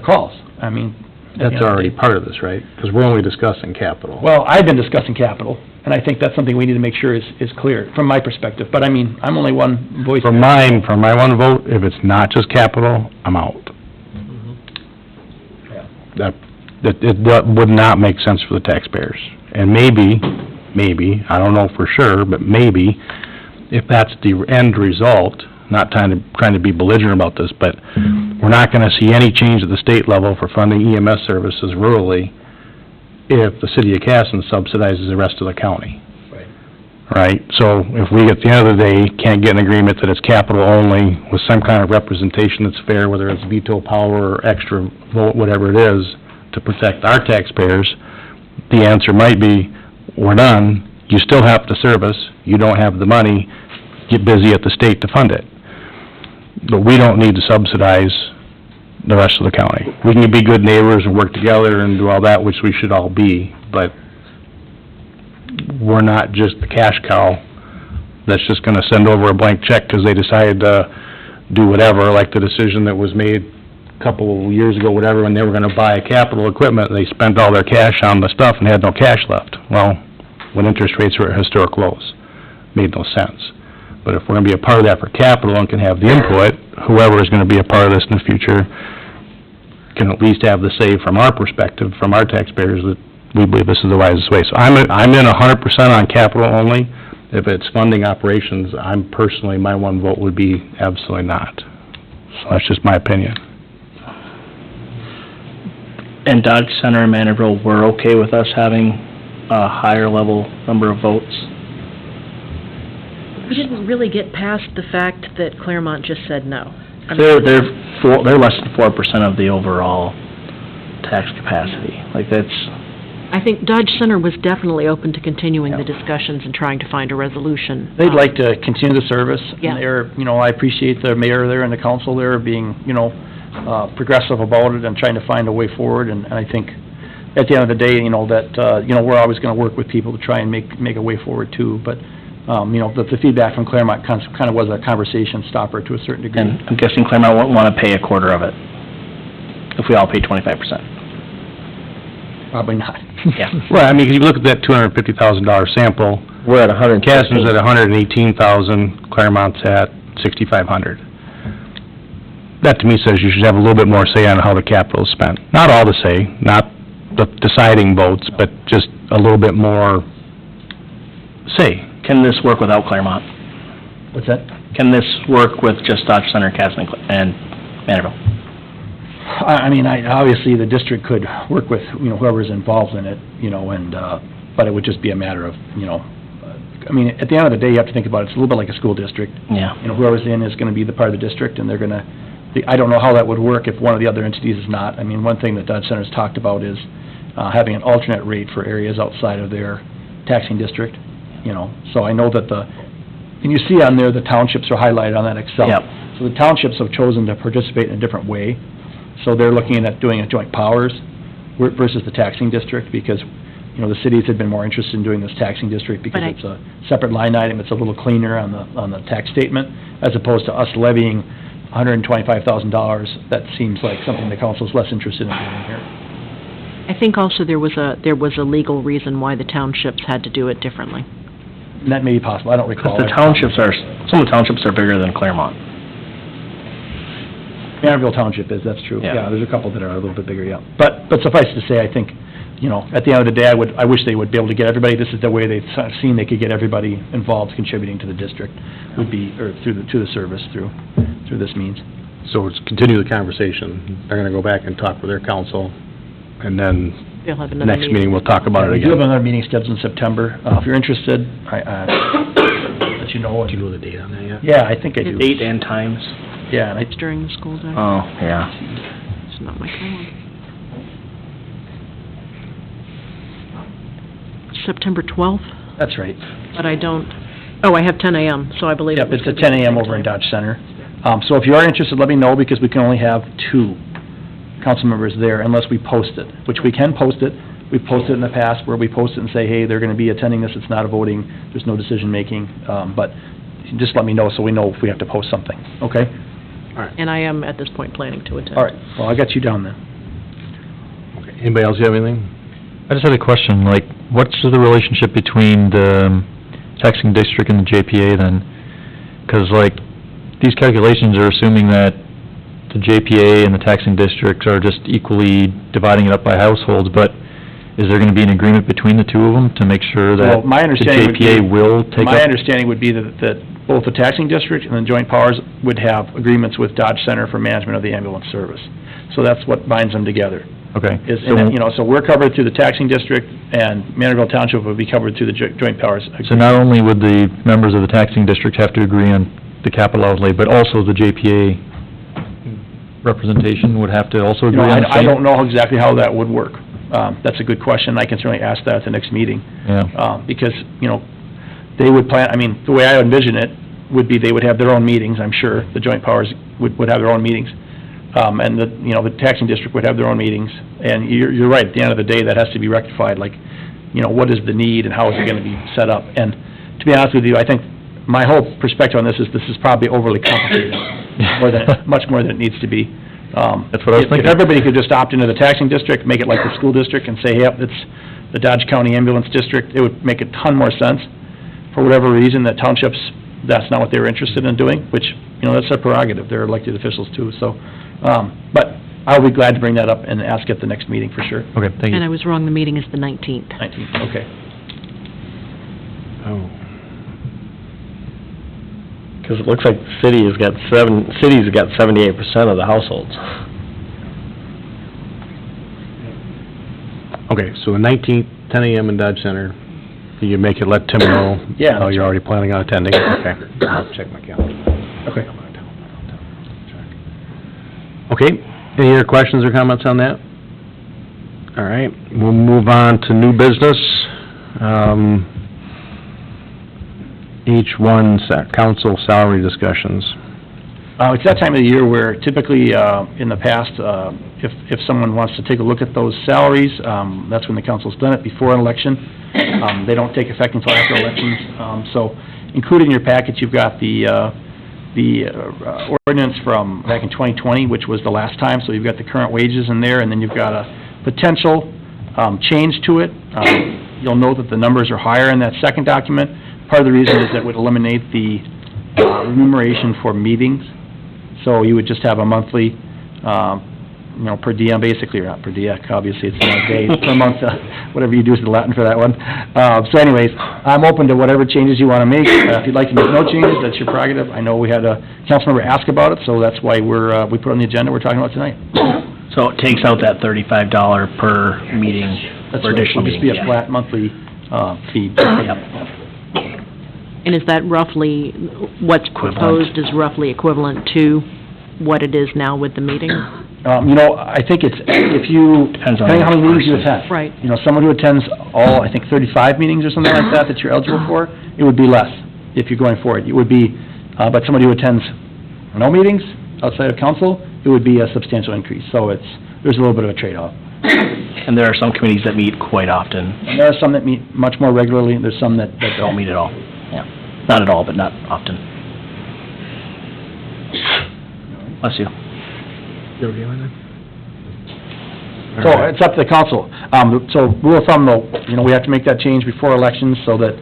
calls. I mean, That's already part of this, right? Because we're only discussing capital. well, I've been discussing capital, and I think that's something we need to make sure is clear from my perspective. But I mean, I'm only one voice. For my one vote, if it's not just capital, I'm out. That would not make sense for the taxpayers. And maybe, I don't know for sure, but maybe, if that's the end result, not trying to be belligerent about this, but we're not gonna see any change at the state level for funding EMS services rurally if the city of Casson subsidizes the rest of the county. Right? So if we, at the end of the day, can't get an agreement that it's capital only with some kind of representation that's fair, whether it's veto power or extra vote, whatever it is, to protect our taxpayers, the answer might be, we're done, you still have to service, you don't have the money, get busy at the state to fund it. But we don't need to subsidize the rest of the county. We can be good neighbors and work together and do all that, which we should all be, but we're not just the cash cow that's just gonna send over a blank check because they decided to do whatever, like the decision that was made a couple of years ago, whatever, when they were gonna buy capital equipment, they spent all their cash on the stuff and had no cash left. Well, when interest rates were at historic lows, made no sense. But if we're gonna be a part of that for capital and can have the input, whoever is gonna be a part of this in the future can at least have the say from our perspective, from our taxpayers, that we believe this is the wisest way. So I'm in 100% on capital only. If it's funding operations, my one vote would be absolutely not. So that's just my opinion. And Dodge Center and Manorville were okay with us having a higher level number of votes? We didn't really get past the fact that Claremont just said no. They're less than 4% of the overall tax capacity. Like, that's... I think Dodge Center was definitely open to continuing the discussions and trying to find a resolution. They'd like to continue the service. Yeah. And they're, I appreciate the mayor there and the council there being, progressive about it and trying to find a way forward. And I think at the end of the day, we're always gonna work with people to try and make a way forward too. But, the feedback from Claremont kind of was a conversation stopper to a certain degree. And I'm guessing Claremont won't want to pay a quarter of it if we all pay 25%. Probably not. Yeah. Well, I mean, if you look at that $250,000 sample, We're at 100. Casson's at $118,000, Claremont's at $6,500. That to me says you should have a little bit more say on how the capital is spent. Not all the say, not the deciding votes, but just a little bit more say. Can this work without Claremont? What's that? Can this work with just Dodge Center, Casson, and Manorville? I mean, obviously, the district could work with, whoever's involved in it, and, but it would just be a matter of, I mean, at the end of the day, you have to think about it, it's a little bit like a school district. Yeah. Whoever's in is gonna be the part of the district, and they're gonna, I don't know how that would work if one of the other entities is not. I mean, one thing that Dodge Center's talked about is, having an alternate rate for areas outside of their taxing district, So I know that and you see on there, the townships are highlighted on that Excel. Yep. So the townships have chosen to participate in a different way. So they're looking at doing a joint powers versus the taxing district, because, the cities had been more interested in doing this taxing district because But I- it's a separate line item, it's a little cleaner on the tax statement, as opposed to us levying $125,000. That seems like something the council's less interested in doing here. I think also there was a legal reason why the townships had to do it differently. And that may be possible, I don't recall. Because some of the townships are bigger than Claremont. Manorville Township is, that's true. Yeah. Yeah, there's a couple that are a little bit bigger, yeah. But suffice to say, I think, at the end of the day, I wish they would be able to get everybody, this is the way they've seen they could get everybody involved contributing to the district, would be, or to the service, through this means. So it's continue the conversation. They're gonna go back and talk with their council, and then They'll have another next meeting, we'll talk about it We do have again. another meeting scheduled in September. If you're interested, let you know. Do you know the date on that yet? Yeah, I think I do. Date and times? Yeah, and It's during the school day. Oh, yeah. It's not my calendar. September 12th, that's right. but I don't, I have 10 a.m., so I believe Yep, it was it's at gonna be 10 a.m. the over in same time. Dodge Center. So if you are interested, let me know, because we can only have 2 council members there unless we post it, which we can post it. We've posted it in the past where we post it and say, hey, they're gonna be attending this, it's not a voting, there's no decision-making, but just let me know so we know if we have to post something, okay? And I am, at this point, planning to attend. All right, well, I got you down then. Okay. Anybody else have anything? I just had a question, like, what's the relationship between the taxing district and the JPA then? 'Cause like, these calculations are assuming that the JPA and the taxing districts are just equally dividing it up by households, but is there gonna be an agreement between the two of them to make sure that Well, my the understanding would be- JPA will take My up? understanding would be that both the taxing district and the joint powers would have agreements with Dodge Center for management of the ambulance service. So that's what binds them together. Okay. So we're covered through the taxing district, and Manorville Township would be covered through the joint powers. So not only would the members of the taxing district have to agree on the capital outlay, but also the JPA representation would have to also agree on the I same? don't know exactly how that would work. That's a good question. I can certainly ask that at the next meeting. Yeah. Because, they would plan, the way I envision it would be they would have their own meetings, I'm sure. The joint powers would have their own meetings. And the taxing district would have their own meetings. And you're right, at the end of the day, that has to be rectified, like, what is the need and how is it gonna be set up? And to be honest with you, I think my whole perspective on this is probably overly complicated, much more than it needs to be. That's what I was thinking. If everybody could just opt into the taxing district, make it like the school district, and say, yep, it's the Dodge County Ambulance District, it would make a ton more sense. For whatever reason, the townships, that's not what they were interested in doing, which, that's their prerogative, they're elected officials too, so. But I'll be glad to bring that up and ask at the next meeting for sure. Okay, thank And I you. was wrong, the meeting is the 19th. 19th, okay. Oh. Because it looks like the cities have got 78% of the households. Okay, so the 19th, 10 a.m. in Dodge Center. Can you make it, let Tim know? Yeah, Oh, that's you're already planning on attending? Okay. I'll check my calendar. Okay. Okay, any other questions or comments on that? All right, we'll move on to new business. Each one's council salary discussions. It's that time of the year where typically, in the past, if someone wants to take a look at those salaries, that's when the council's done it, before an election. They don't take effect until after elections. So included in your package, you've got the ordinance from back in 2020, which was the last time, so you've got the current wages in there, and then you've got a potential change to it. You'll note that the numbers are higher in that second document. Part of the reason is that would eliminate the remuneration for meetings. So you would just have a monthly per diem, basically, or not per diem, obviously, it's a day, per month, whatever you do is the Latin for that one. So anyways, I'm open to whatever changes you want to make. If you'd like to make no changes, that's your prerogative. I know we had a council member ask about it, so that's why we put it on the agenda we're talking about tonight. So it takes out that $35 per meeting That's for right. additional It'll just meetings. be a flat monthly, fee. Yep. And is that roughly, what's proposed is roughly equivalent to what it is now with the meeting? I think it's, if you, Depends on depending on how many the meetings you person. attend. Right. Someone who attends all, I think 35 meetings or something like that you're eligible for, it would be less if you're going forward. It would be, but somebody who attends no meetings outside of council, it would be a substantial increase. So there's a little bit of a trade-off. And there are some committees that meet quite often, And there are some that meet much more regularly, there's some that don't don't. meet at all. Yeah, not at all, but not often. Bless you. So it's up to the council. So rule of thumb, though, we have to make that change before elections so that,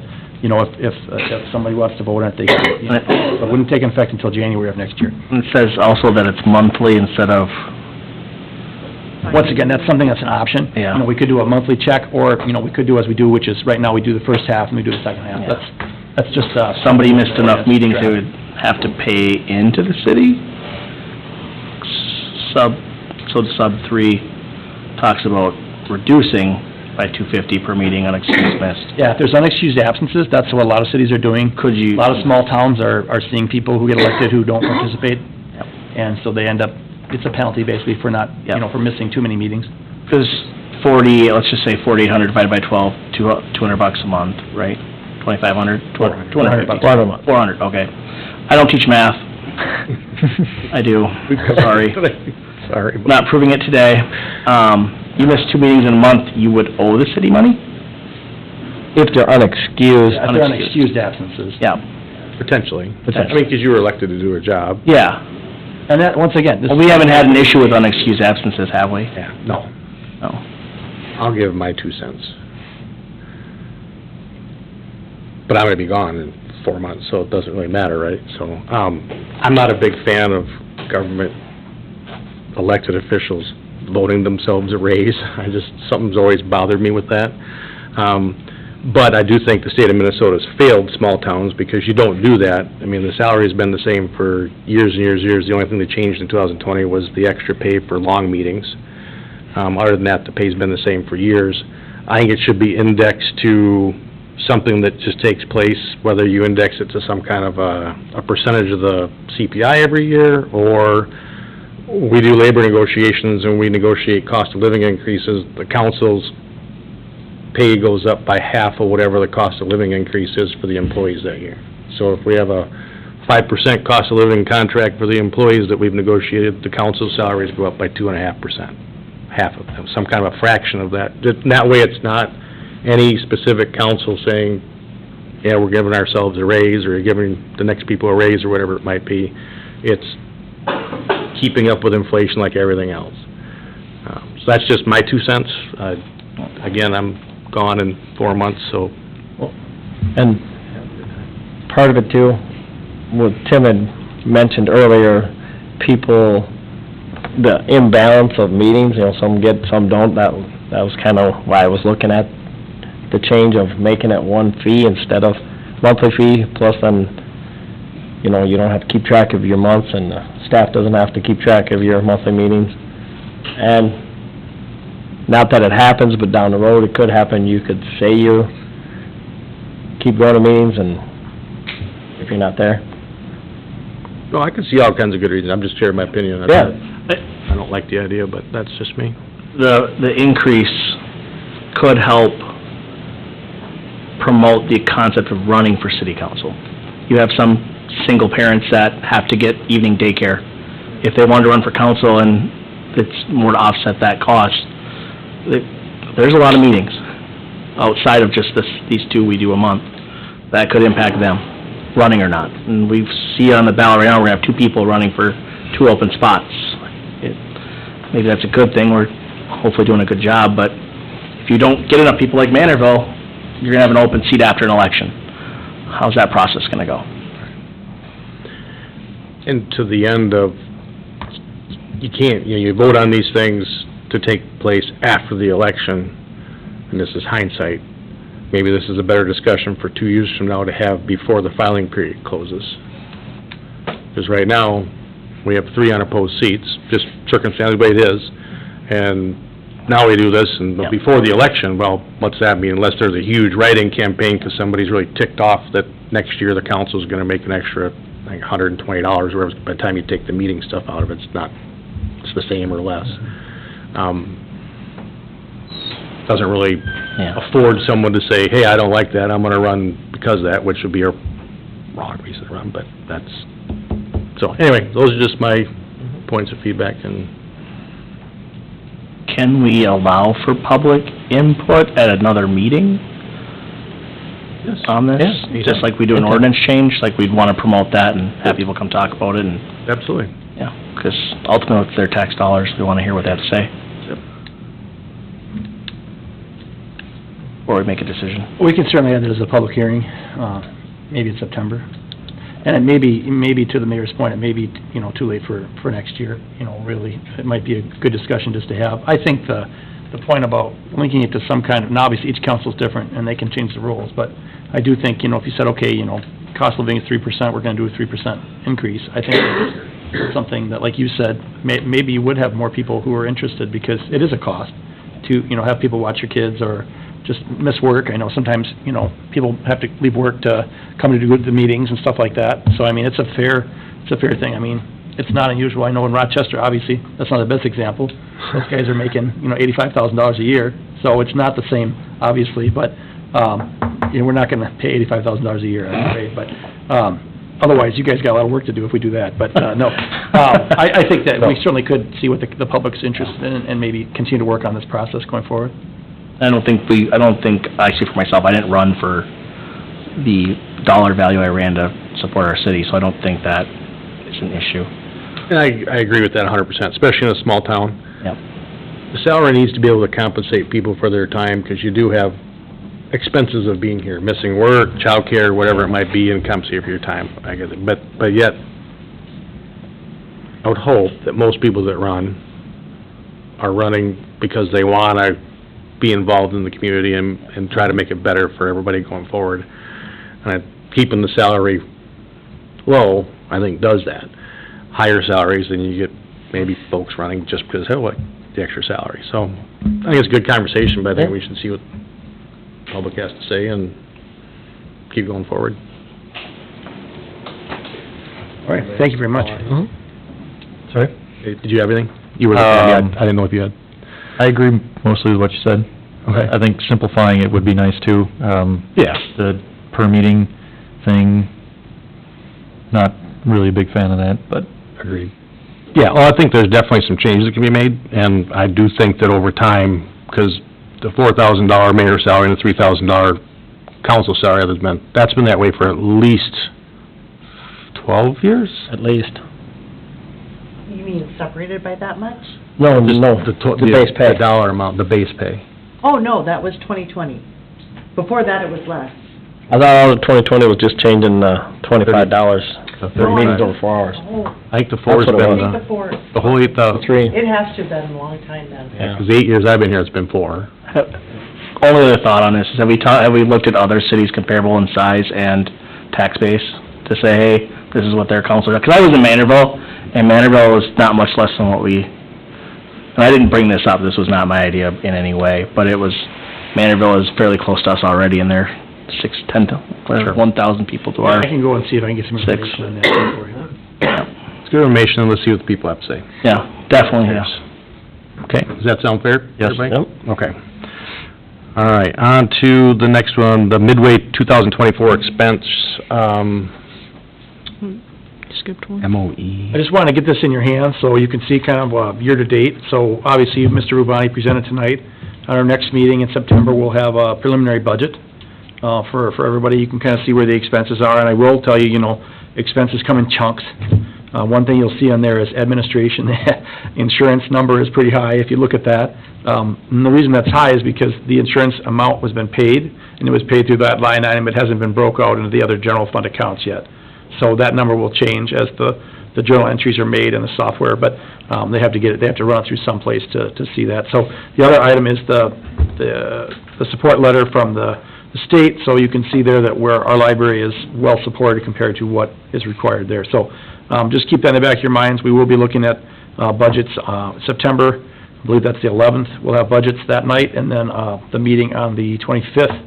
if somebody wants to vote on it, they can. But it wouldn't take effect until January of next year. And it says also that it's monthly instead of, Once again, that's something that's an option. Yeah. We could do a monthly check, or, we could do as we do, which is, right now, we do the first half and we do the second half. Yeah. That's just, somebody missed enough meetings, they would have to pay into the city? So sub 3 talks about reducing by $250 per meeting on excused missed. Yeah, if there's unexcused absences, that's what a lot of cities are doing. Could you? A lot of small towns are seeing people who get elected who don't participate, and so they end up, it's a penalty basically for not, for missing too many meetings. Because let's just say 4,800 divided by 12, $200 a month, right? 2,500? 250. $400. 400, okay. I don't teach math. I do, sorry. Sorry. Not proving it today. You miss 2 meetings in a month, you would owe the city money? If they're unexcused. If they're unexcused absences. Yeah, Potentially. Potentially. I mean, because you were elected to do a job. yeah. And that, once again, this. Well, we haven't had an issue with unexcused absences, have we? Yeah, no. No. I'll give my 2 cents. But I'm gonna be gone in 4 months, so it doesn't really matter, right? So, I'm not a big fan of government elected officials voting themselves a raise. Something's always bothered me with that. But I do think the state of Minnesota's failed small towns because you don't do that. I mean, the salary's been the same for years and years and years. The only thing that changed in 2020 was the extra pay for long meetings. Other than that, the pay's been the same for years. I think it should be indexed to something that just takes place, whether you index it to some kind of a percentage of the CPI every year, or we do labor negotiations and we negotiate cost of living increases. The council's pay goes up by half of whatever the cost of living increase is for the employees that year. So if we have a 5% cost of living contract for the employees that we've negotiated, the council's salaries go up by 2.5%. Half of them, some kind of a fraction of that. That way it's not any specific council saying, yeah, we're giving ourselves a raise, or giving the next people a raise, or whatever it might be. It's keeping up with inflation like everything else. So that's just my 2 cents. Again, I'm gone in 4 months, so. And part of it too, what Tim had mentioned earlier, people, the imbalance of meetings, some get, some don't, that was kind of why I was looking at the change of making it one fee instead of monthly fee, plus then, you don't have to keep track of your months, and the staff doesn't have to keep track of your monthly meetings. And not that it happens, but down the road it could happen. You could say you keep going to meetings, and if you're not there. No, I can see all kinds of good reasons. I'm just sharing my opinion. Yeah. I don't like the idea, but that's just me. The increase could help promote the concept of running for city council. You have some single parents that have to get evening daycare. If they wanted to run for council and it's more to offset that cost, there's a lot of meetings outside of just these 2 we do a month that could impact them, running or not. And we see on the ballot right now, we have 2 people running for 2 open spots. Maybe that's a good thing, we're hopefully doing a good job, but if you don't get enough people like Manorville, you're gonna have an open seat after an election. How's that process gonna go? And to the end of you can't, you vote on these things to take place after the election, and this is hindsight. Maybe this is a better discussion for 2 years from now to have before the filing period closes. Because right now, we have 3 unopposed seats, just circumstantially the way it is, and now we do this, and Yep. before the election, well, what's that mean? Unless there's a huge write-in campaign because somebody's really ticked off that next year the council's gonna make an extra, I think, $120, whereas by the time you take the meeting stuff out of it, it's the same or less. Doesn't really Yeah. afford someone to say, hey, I don't like that, I'm gonna run because of that, which would be a wrong reason to run, but that's, so, anyway, those are just my points of feedback, and Can we allow for public input at another meeting on this? Yeah. Just like we do an ordinance change, like we'd want to promote that and have people come talk about it and, absolutely. yeah, because ultimately it's their tax dollars, we want to hear what they have to say. Or we make a decision. We can certainly add it as a public hearing, maybe in September. And it may be to the mayor's point, it may be, too late for next year, really. It might be a good discussion just to have. I think the point about linking it to some kind of, and obviously each council's different and they can change the rules, but I do think, if you said, okay, cost of living is 3%, we're gonna do a 3% increase, I think it's something that, like you said, maybe you would have more people who are interested because it is a cost to, have people watch your kids or just miss work. I know sometimes, people have to leave work to come to do the meetings and stuff like that. So, it's a fair thing. It's not unusual. I know in Rochester, obviously, that's not the best example. Those guys are making, $85,000 a year, so it's not the same, obviously, but, we're not gonna pay $85,000 a year, I'm afraid, but, otherwise, you guys got a lot of work to do if we do that, but, no. I think that we certainly could see what the public's interested in and maybe continue to work on this process going forward. I don't think, I see for myself, I didn't run for the dollar value I ran to support our city, so I don't think that is an issue. And I agree with that 100%, especially in a small town. Yep. The salary needs to be able to compensate people for their time, because you do have expenses of being here, missing work, childcare, whatever it might be, and compensate for your time. I get it, but yet, I would hope that most people that run are running because they wanna be involved in the community and try to make it better for everybody going forward. And keeping the salary low, I think, does that. Higher salaries, then you get maybe folks running just because, hey, what, the extra salary. So, I think it's a good conversation, but I think we should see what the public has to say and keep going forward. All right, thank you very much. Sorry? Hey, did you have anything? You were looking at me, I didn't know if you had. I agree mostly with what you said. Okay. I think simplifying it would be nice too. Yeah. The per meeting thing, not really a big fan of that, but. Agreed. Yeah, well, I think there's definitely some changes that can be made, and I do think that over time, because the $4,000 mayor salary and the $3,000 council salary, that's been that way for at least 12 years? At least. You mean separated by that much? No, Just no, the base pay. The dollar amount, the base pay. Oh, no, that was 2020. Before that, it was less. I thought all of 2020 was just changing $25 for meetings over 4 hours. Oh, I think the four's That's what it been, I think the four, the whole 8,000, Three. it has to have been a long time then. Yeah. because 8 years I've been here, it's been 4. Only other thought on this is, have we looked at other cities comparable in size and tax base to say, hey, this is what their council does? Because I was in Manorville, and Manorville was not much less than what we, and I didn't bring this up, this was not my idea in any way, but it was, Manorville is fairly close to us already, and they're 1,000 people to I our, can go and see if I can get some Six. information on that for you. It's good information, and let's see what the people have to say. yeah, definitely, yes. Okay, does that sound fair? Yes. everybody? Okay. All right, on to the next one, the Midway 2024 expense, Skipped one. MOE. I just wanted to get this in your hands so you can see kind of year-to-date. So obviously, Mr. Rubani presented tonight. At our next meeting in September, we'll have a preliminary budget for everybody. You can kind of see where the expenses are, and I will tell you, expenses come in chunks. One thing you'll see on there is administration. Insurance number is pretty high if you look at that. And the reason that's high is because the insurance amount was been paid, and it was paid through that line item. It hasn't been broke out into the other general fund accounts yet. so that number will change as the journal entries are made in the software, but, they have to run it through someplace to see that. So the other item is the support letter from the state, so you can see there that where our library is well supported compared to what is required there. So, just keep that in the back of your minds. We will be looking at, budgets, September, I believe that's the 11th. We'll have budgets that night, and then, the meeting on the 25th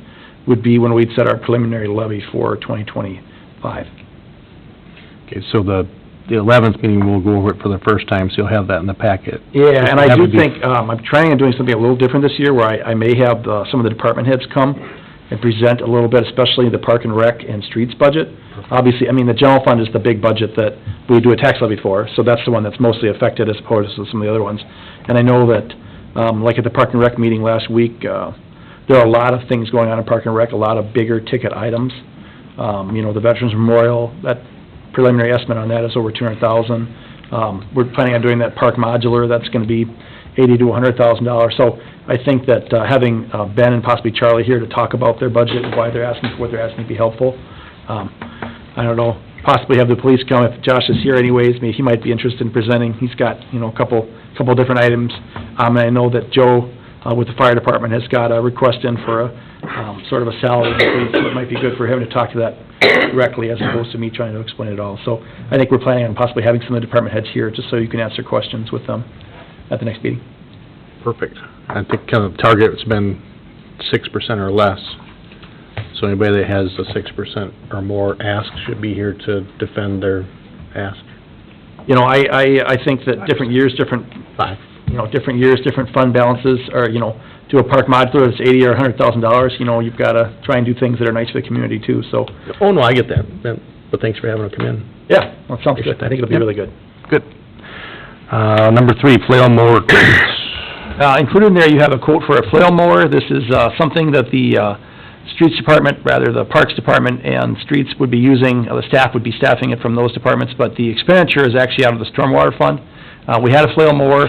would be when we'd set our preliminary levy for 2025. Okay, so the 11th meeting, we'll go over it for the first time, so you'll have that in the packet. Yeah, and I That do would be- think, I'm trying on doing something a little different this year, where I may have some of the department heads come and present a little bit, especially the park and rec and streets budget. Obviously, I mean, the general fund is the big budget that we do a tax levy for, so that's the one that's mostly affected as opposed to some of the other ones. And I know that, like at the park and rec meeting last week, there are a lot of things going on in park and rec, a lot of bigger ticket items. The Veterans Memorial, that preliminary estimate on that is over $200,000. We're planning on doing that park modular, that's gonna be $80,000 to $100,000. So I think that, having, Ben and possibly Charlie here to talk about their budget and why they're asking for what they're asking would be helpful. I don't know, possibly have the police come, if Josh is here anyways, maybe he might be interested in presenting. He's got, a couple different items. And I know that Joe, with the fire department, has got a request in for a, sort of a salary increase, so it might be good for him to talk to that directly as opposed to me trying to explain it all. So I think we're planning on possibly having some of the department heads here, just so you can answer questions with them at the next meeting. Perfect. I think kind of target's been 6% or less. So anybody that has a 6% or more ask should be here to defend their ask. I think that different years, different years, different fund balances, or, do a park modular that's $80,000 or $100,000, you've gotta try and do things that are nice for the community too, so. Oh, no, I get that, but thanks for having them come in. Yeah, that sounds good. I think it'll be really good. Good. Number 3, flail mower quotes. Included in there, you have a quote for a flail mower. This is, something that the, streets department, rather the parks department and streets would be using, the staff would be staffing it from those departments, but the expenditure is actually out of the stormwater fund. We had a flail mower,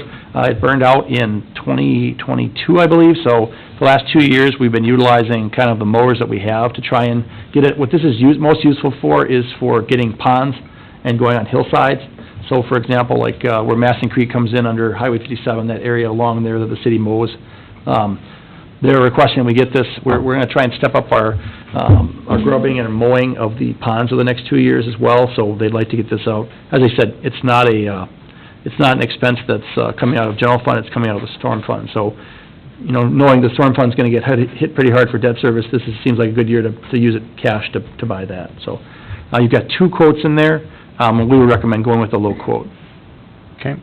it burned out in 2022, I believe, so the last 2 years, we've been utilizing kind of the mowers that we have to try and get it. What this is most useful for is for getting ponds and going on hillsides. So, for example, like, where Massing Creek comes in under Highway 57, that area along there that the city mows, they're requesting we get this. We're gonna try and step up our grubbing and mowing of the ponds over the next 2 years as well, so they'd like to get this out. As I said, it's not an expense that's, coming out of general fund, it's coming out of the storm fund. So, knowing the storm fund's gonna get hit pretty hard for debt service, seems like a good year to use it cash to buy that. So, you've got 2 quotes in there, and we would recommend going with the low quote. Okay.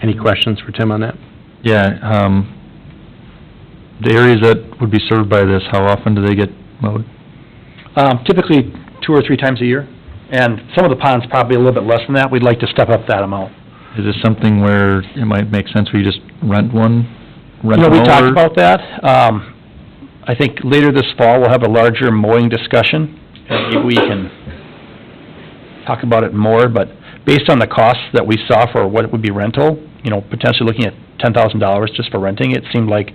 Any questions for Tim on that? Yeah, the areas that would be served by this, how often do they get mowed? Typically 2 or 3 times a year, and some of the ponds probably a little bit less than that. We'd like to step up that amount. Is this something where it might make sense for you just rent one, rent a mower? We talked about that. I think later this fall, we'll have a larger mowing discussion, and maybe we can talk about it more, but based on the costs that we saw for what it would be rental, potentially looking at $10,000 just for renting, it seemed like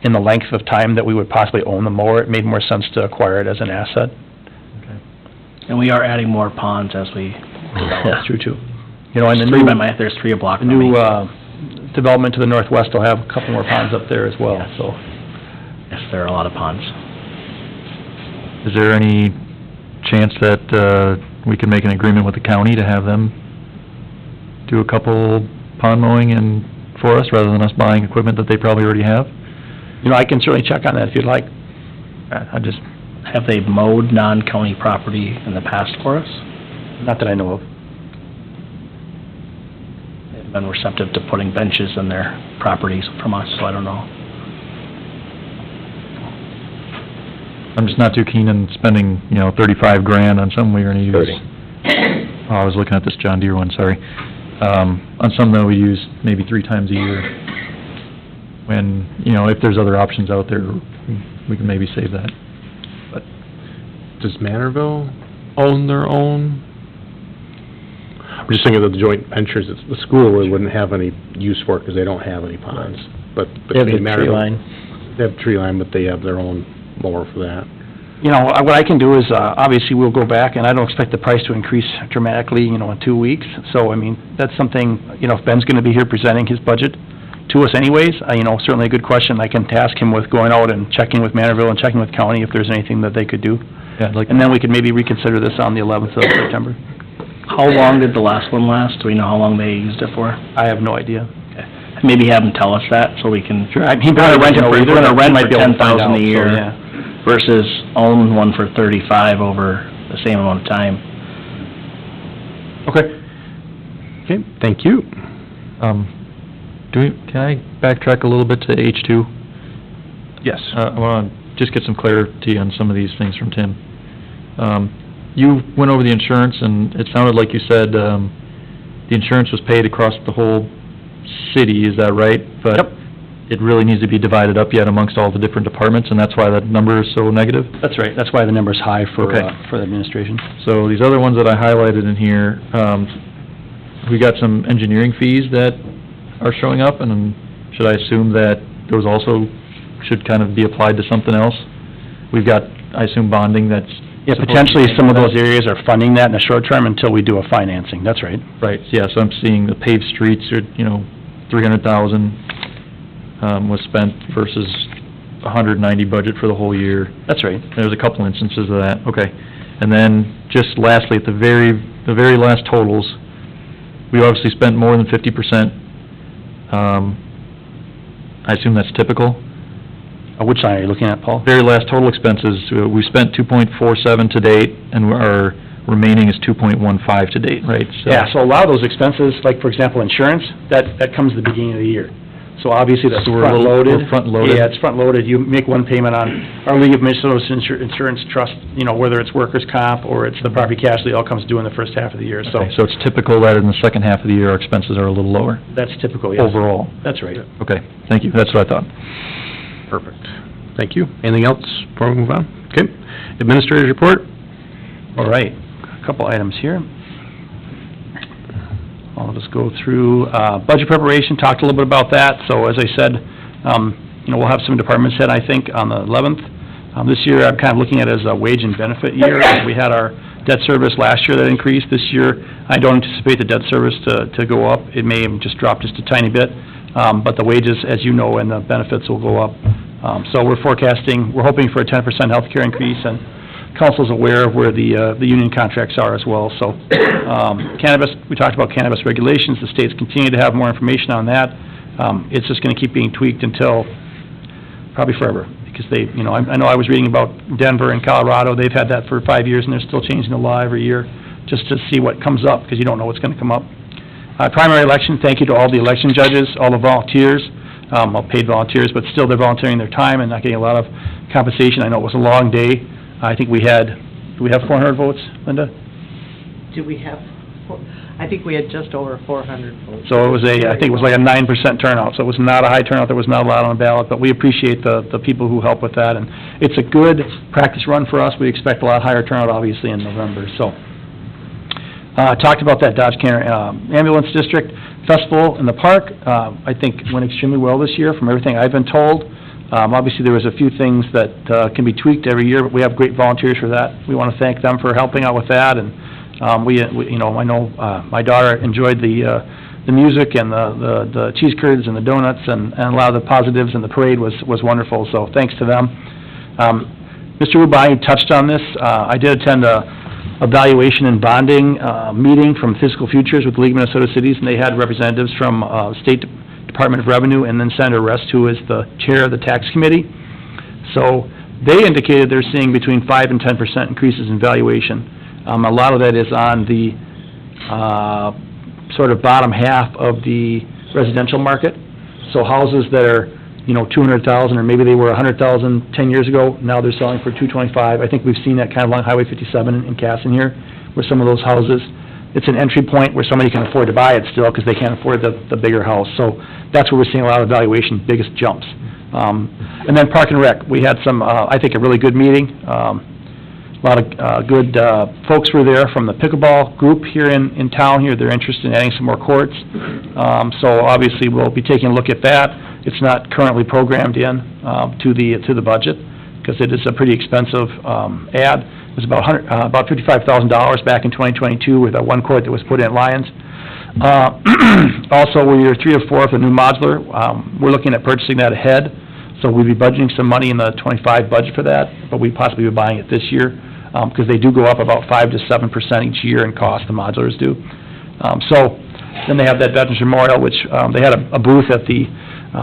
in the length of time that we would possibly own the mower, it made more sense to acquire it as an asset. And we are adding more ponds as we develop. That's true too. And the There's 3 by my, there's 3 a block the from me. new, development to the northwest will have a couple more ponds up there as well, Yes. so. Yes, there are a lot of ponds. Is there any chance that, we can make an agreement with the county to have them do a couple pond mowing for us, rather than us buying equipment that they probably already have? I can certainly check on that if you'd like. Have they mowed non-county property in the past for us? Not that I know of. They've been receptive to putting benches in their properties from us, so I don't know. I'm just not too keen on spending, $35,000 on something we're gonna use. 30. Oh, I was looking at this John Deere one, sorry. On something that we use maybe 3 times a year. When, if there's other options out there, we can maybe save that. But Does Manorville own their own? I'm just thinking of the joint ventures, the school really wouldn't have any use for it because they don't have any ponds. But They have the between tree Manorville- line. They have tree line, but they have their own mower for that. What I can do is, obviously, we'll go back, and I don't expect the price to increase dramatically, in 2 weeks. So, that's something, if Ben's gonna be here presenting his budget to us anyways, certainly a good question. I can task him with going out and checking with Manorville and checking with county if there's anything that they could do. Yeah, I'd like, And then we could maybe reconsider this on the 11th of September. How long did the last one last? Do we know how long they used it for? I have no idea. Maybe have them tell us that, so we can... Sure, he might rent it for either, We're gonna rent might for be able to find $10,000 out, a so, year yeah. versus own one for $35 over the same amount of time. Okay. Okay, thank you. can I backtrack a little bit to H2? Yes. I wanna just get some clarity on some of these things from Tim. You went over the insurance, and it sounded like you said, the insurance was paid across the whole city, is that right? But Yep. it really needs to be divided up yet amongst all the different departments, and that's why that number is so negative? That's right, that's why the number's high for, Okay. For the administration. So these other ones that I highlighted in here, we got some engineering fees that are showing up, and should I assume that those also should kind of be applied to something else? We've got, I assume, bonding that's... Yeah, potentially some of those areas are funding that in the short term until we do a financing, that's right. Right, yeah, so I'm seeing the paved streets are, 300,000, was spent versus 190 budget for the whole year. That's right. There's a couple instances of that, okay. And then, just lastly, at the very last totals, we obviously spent more than 50%. I assume that's typical? Which line are you looking at, Paul? Very last total expenses, we spent 2.47 to date, and our remaining is 2.15 to date, right? Yeah, so a lot of those expenses, like, for example, insurance, that comes at the beginning of the year. So obviously, that's So we're a little- front-loaded. we're front-loaded? Yeah, it's front-loaded. You make one payment on our League of Minnesota Insurance Trust, whether it's workers' comp or it's the property casualty, all comes due in the first half of the year, so Okay, so it's typical that in the second half of the year, our expenses are a little lower that's typical, yes. overall? That's right. Okay, thank you, that's what I thought. Perfect. Thank you. Anything else before we move on? Okay. Administrator's report? All right, a couple items here. I'll just go through, budget preparation, talked a little bit about that, so as I said, we'll have some departments head, I think, on the 11th. This year, I'm kind of looking at it as a wage and benefit year. We had our debt service last year that increased. This year, I don't anticipate the debt service to go up. It may have just dropped just a tiny bit, but the wages, as you know, and the benefits will go up. So we're hoping for a 10% healthcare increase, and council's aware of where the union contracts are as well. So, cannabis, we talked about cannabis regulations, the states continue to have more information on that. It's just gonna keep being tweaked until, probably forever, because they, I know I was reading about Denver and Colorado, they've had that for 5 years, and they're still changing the law every year, just to see what comes up, because you don't know what's gonna come up. Primary election, thank you to all the election judges, all the volunteers, paid volunteers, but still they're volunteering their time and not getting a lot of compensation. I know it was a long day. I think do we have 400 votes, Linda? Do we have, I think we had just over 400 votes. So it was I think it was like a 9% turnout, so it was not a high turnout, there was not a lot on the ballot, but we appreciate the people who help with that, and it's a good practice run for us. We expect a lot higher turnout, obviously, in November, so. Talked about that Dodge County Ambulance District Festival in the park, I think went extremely well this year, from everything I've been told. Obviously, there was a few things that can be tweaked every year, but we have great volunteers for that. We want to thank them for helping out with that, and I know my daughter enjoyed the music and the cheese curds and the donuts, and a lot of the positives in the parade was wonderful, so thanks to them. Mr. Rubai touched on this. I did attend a evaluation and bonding meeting from Fiscal Futures with the League of Minnesota Cities, and they had representatives from State Department of Revenue, and then Senator Rest, who is the chair of the tax committee. So they indicated they're seeing between 5 and 10% increases in valuation. A lot of that is on the sort of bottom half of the residential market. So houses that are, 200,000, or maybe they were 100,000 10 years ago, now they're selling for 225. I think we've seen that kind of along Highway 57 in Casson here, where some of those houses, it's an entry point where somebody can afford to buy it still, because they can't afford the bigger house. So that's where we're seeing a lot of valuation, biggest jumps. And then Park and Rec, we had some, I think, a really good meeting. A lot of good folks were there from the pickleball group here in town here. They're interested in adding some more courts. So obviously, we'll be taking a look at that. It's not currently programmed in to the budget, because it is a pretty expensive, ad. It was about $55,000 back in 2022 with that one court that was put in Lyons. Also, we're 3 or 4 of the new modular. We're looking at purchasing that ahead, so we'll be budgeting some money in the '25 budget for that, but we possibly be buying it this year, because they do go up about 5 to 7% each year in cost, the modulars do. So, then they have that Veterans Memorial, which, they had a booth at the,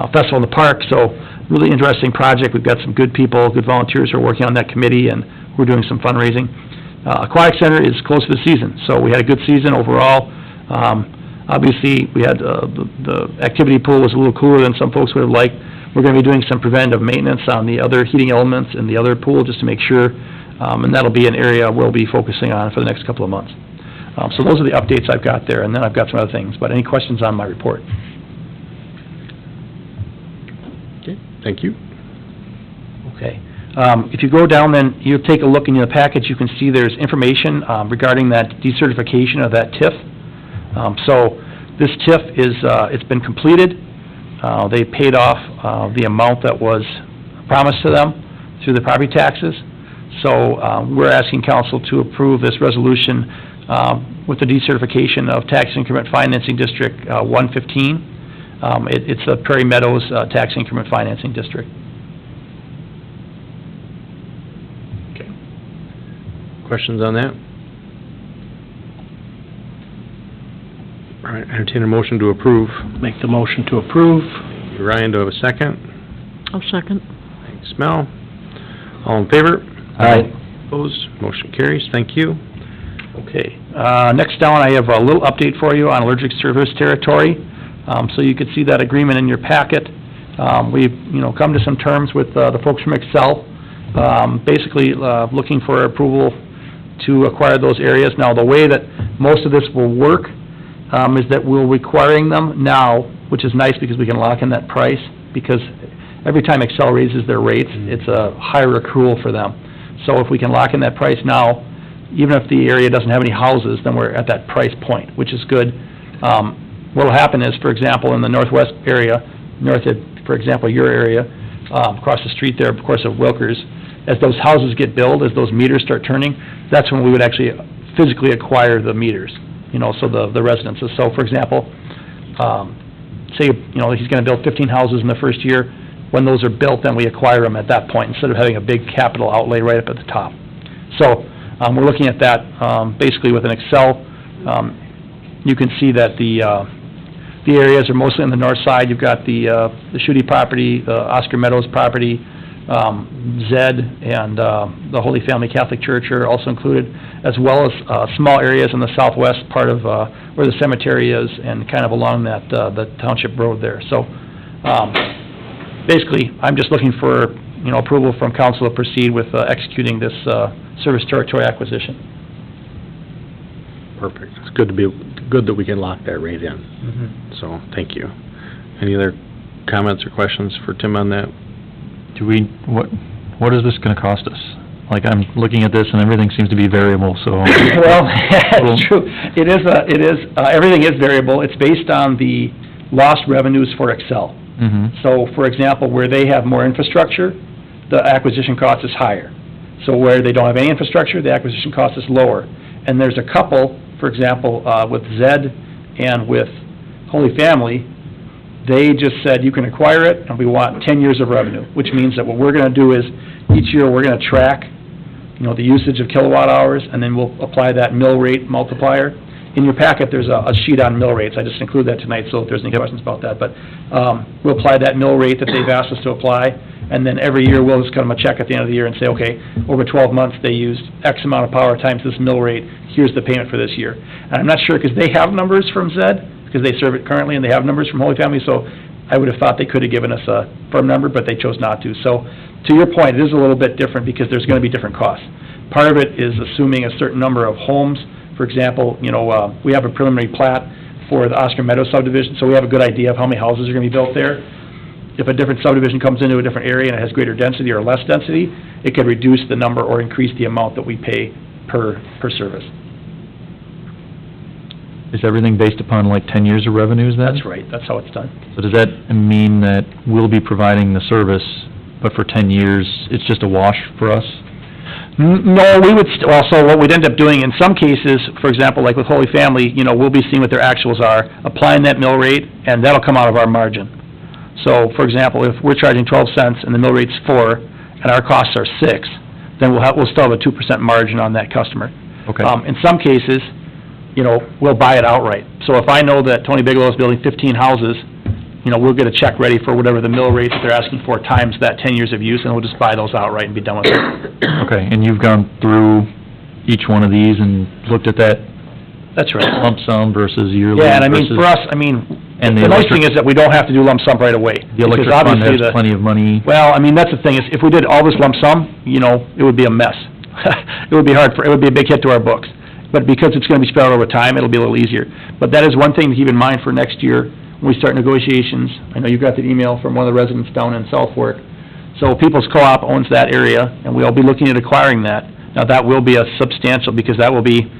Festival in the Park, so really interesting project. We've got some good people, good volunteers who are working on that committee, and we're doing some fundraising. Aquatic Center is close to the season, so we had a good season overall. Obviously, we had, the activity pool was a little cooler than some folks would have liked. We're gonna be doing some preventive maintenance on the other heating elements in the other pool, just to make sure, and that'll be an area we'll be focusing on for the next couple of months. So those are the updates I've got there, and then I've got some other things, but any questions on my report? Thank you. Okay. If you go down, then you'll take a look in your package, you can see there's information regarding that decertification of that TIF. So this TIF is, it's been completed. They paid off the amount that was promised to them through the property taxes. So we're asking council to approve this resolution with the decertification of Tax Increment Financing District 115. It's the Prairie Meadows Tax Increment Financing District. Questions on that? All right, entertain a motion to approve. Make the motion to approve. Ryan, do I have a second? I'll second. Thanks, Mel. All in favor? Aye. Opposed? Motion carries. Thank you. Okay. Next down, I have a little update for you on allergic service territory. So you can see that agreement in your packet. We've, come to some terms with the folks from Excel, basically looking for approval to acquire those areas. Now, the way that most of this will work is that we're requiring them now, which is nice because we can lock in that price, because every time Excel raises their rates, it's a higher accrual for them. So if we can lock in that price now, even if the area doesn't have any houses, then we're at that price point, which is good. What'll happen is, for example, in the northwest area, north of, for example, your area, across the street there, of course, of Wilkers, as those houses get built, as those meters start turning, that's when we would actually physically acquire the meters, so the residences. So, for example, say, he's gonna build 15 houses in the first year. When those are built, then we acquire them at that point, instead of having a big capital outlay right up at the top. So, we're looking at that, basically with an Excel. You can see that the areas are mostly on the north side. You've got the Schutte property, the Oscar Meadows property, Zed, and the Holy Family Catholic Church are also included, as well as small areas in the southwest part of where the cemetery is, and kind of along that the township road there. So, basically, I'm just looking for approval from council to proceed with executing this service territory acquisition. Perfect. It's good that we can lock that rate in. So, thank you. Any other comments or questions for Tim on that? What is this gonna cost us? Like, I'm looking at this and everything seems to be variable, so. Well, that's true. It is, everything is variable. It's based on the lost revenues for Excel. So, for example, where they have more infrastructure, the acquisition cost is higher. So where they don't have any infrastructure, the acquisition cost is lower. And there's a couple, for example, with Zed and with Holy Family, they just said, you can acquire it, and we want 10 years of revenue, which means that what we're gonna do is, each year, we're gonna track, the usage of kilowatt hours, and then we'll apply that mill rate multiplier. In your packet, there's a sheet on mill rates. I just included that tonight, so if there's any questions about that. But we'll apply that mill rate that they've asked us to apply, and then every year, we'll just cut them a check at the end of the year and say, okay, over 12 months, they used X amount of power times this mill rate, here's the payment for this year. And I'm not sure, because they have numbers from Zed, because they serve it currently, and they have numbers from Holy Family, so I would have thought they could have given us a firm number, but they chose not to. So, to your point, it is a little bit different, because there's gonna be different costs. Part of it is assuming a certain number of homes. For example, we have a preliminary plat for the Oscar Meadows subdivision, so we have a good idea of how many houses are gonna be built there. If a different subdivision comes into a different area and it has greater density or less density, it could reduce the number or increase the amount that we pay per service. Is everything based upon like 10 years of revenues then? That's right, that's how it's done. So does that mean that we'll be providing the service but for 10 years, it's just a wash for us? No, we would, so what we'd end up doing in some cases, for example, like with Holy Family, we'll be seeing what their actuals are, applying that mill rate, and that'll come out of our margin. So, for example, if we're charging 12 cents and the mill rate's 4, and our costs are 6, then we'll still have a 2% margin on that customer. Okay. In some cases, we'll buy it outright. So if I know that Tony Bigelow is building 15 houses, we'll get a check ready for whatever the mill rate that they're asking for times that 10 years of use, and we'll just buy those outright and be done with it. Okay, and you've gone through each one of these and looked at that That's right. lump sum versus yearly Yeah, and versus... for us, And the nice thing is that we don't have to do lump sum right away. The electric because fund obviously has plenty of money. Well, that's the thing, is if we did all this lump sum, it would be a mess. It would be it would be a big hit to our books. But because it's gonna be spread out over time, it'll be a little easier. But that is one thing to keep in mind for next year, when we start negotiations. I know you got the email from one of the residents down in South Fork. So People's Co-op owns that area, and we'll be looking at acquiring that. Now, that will be a substantial, because that will be,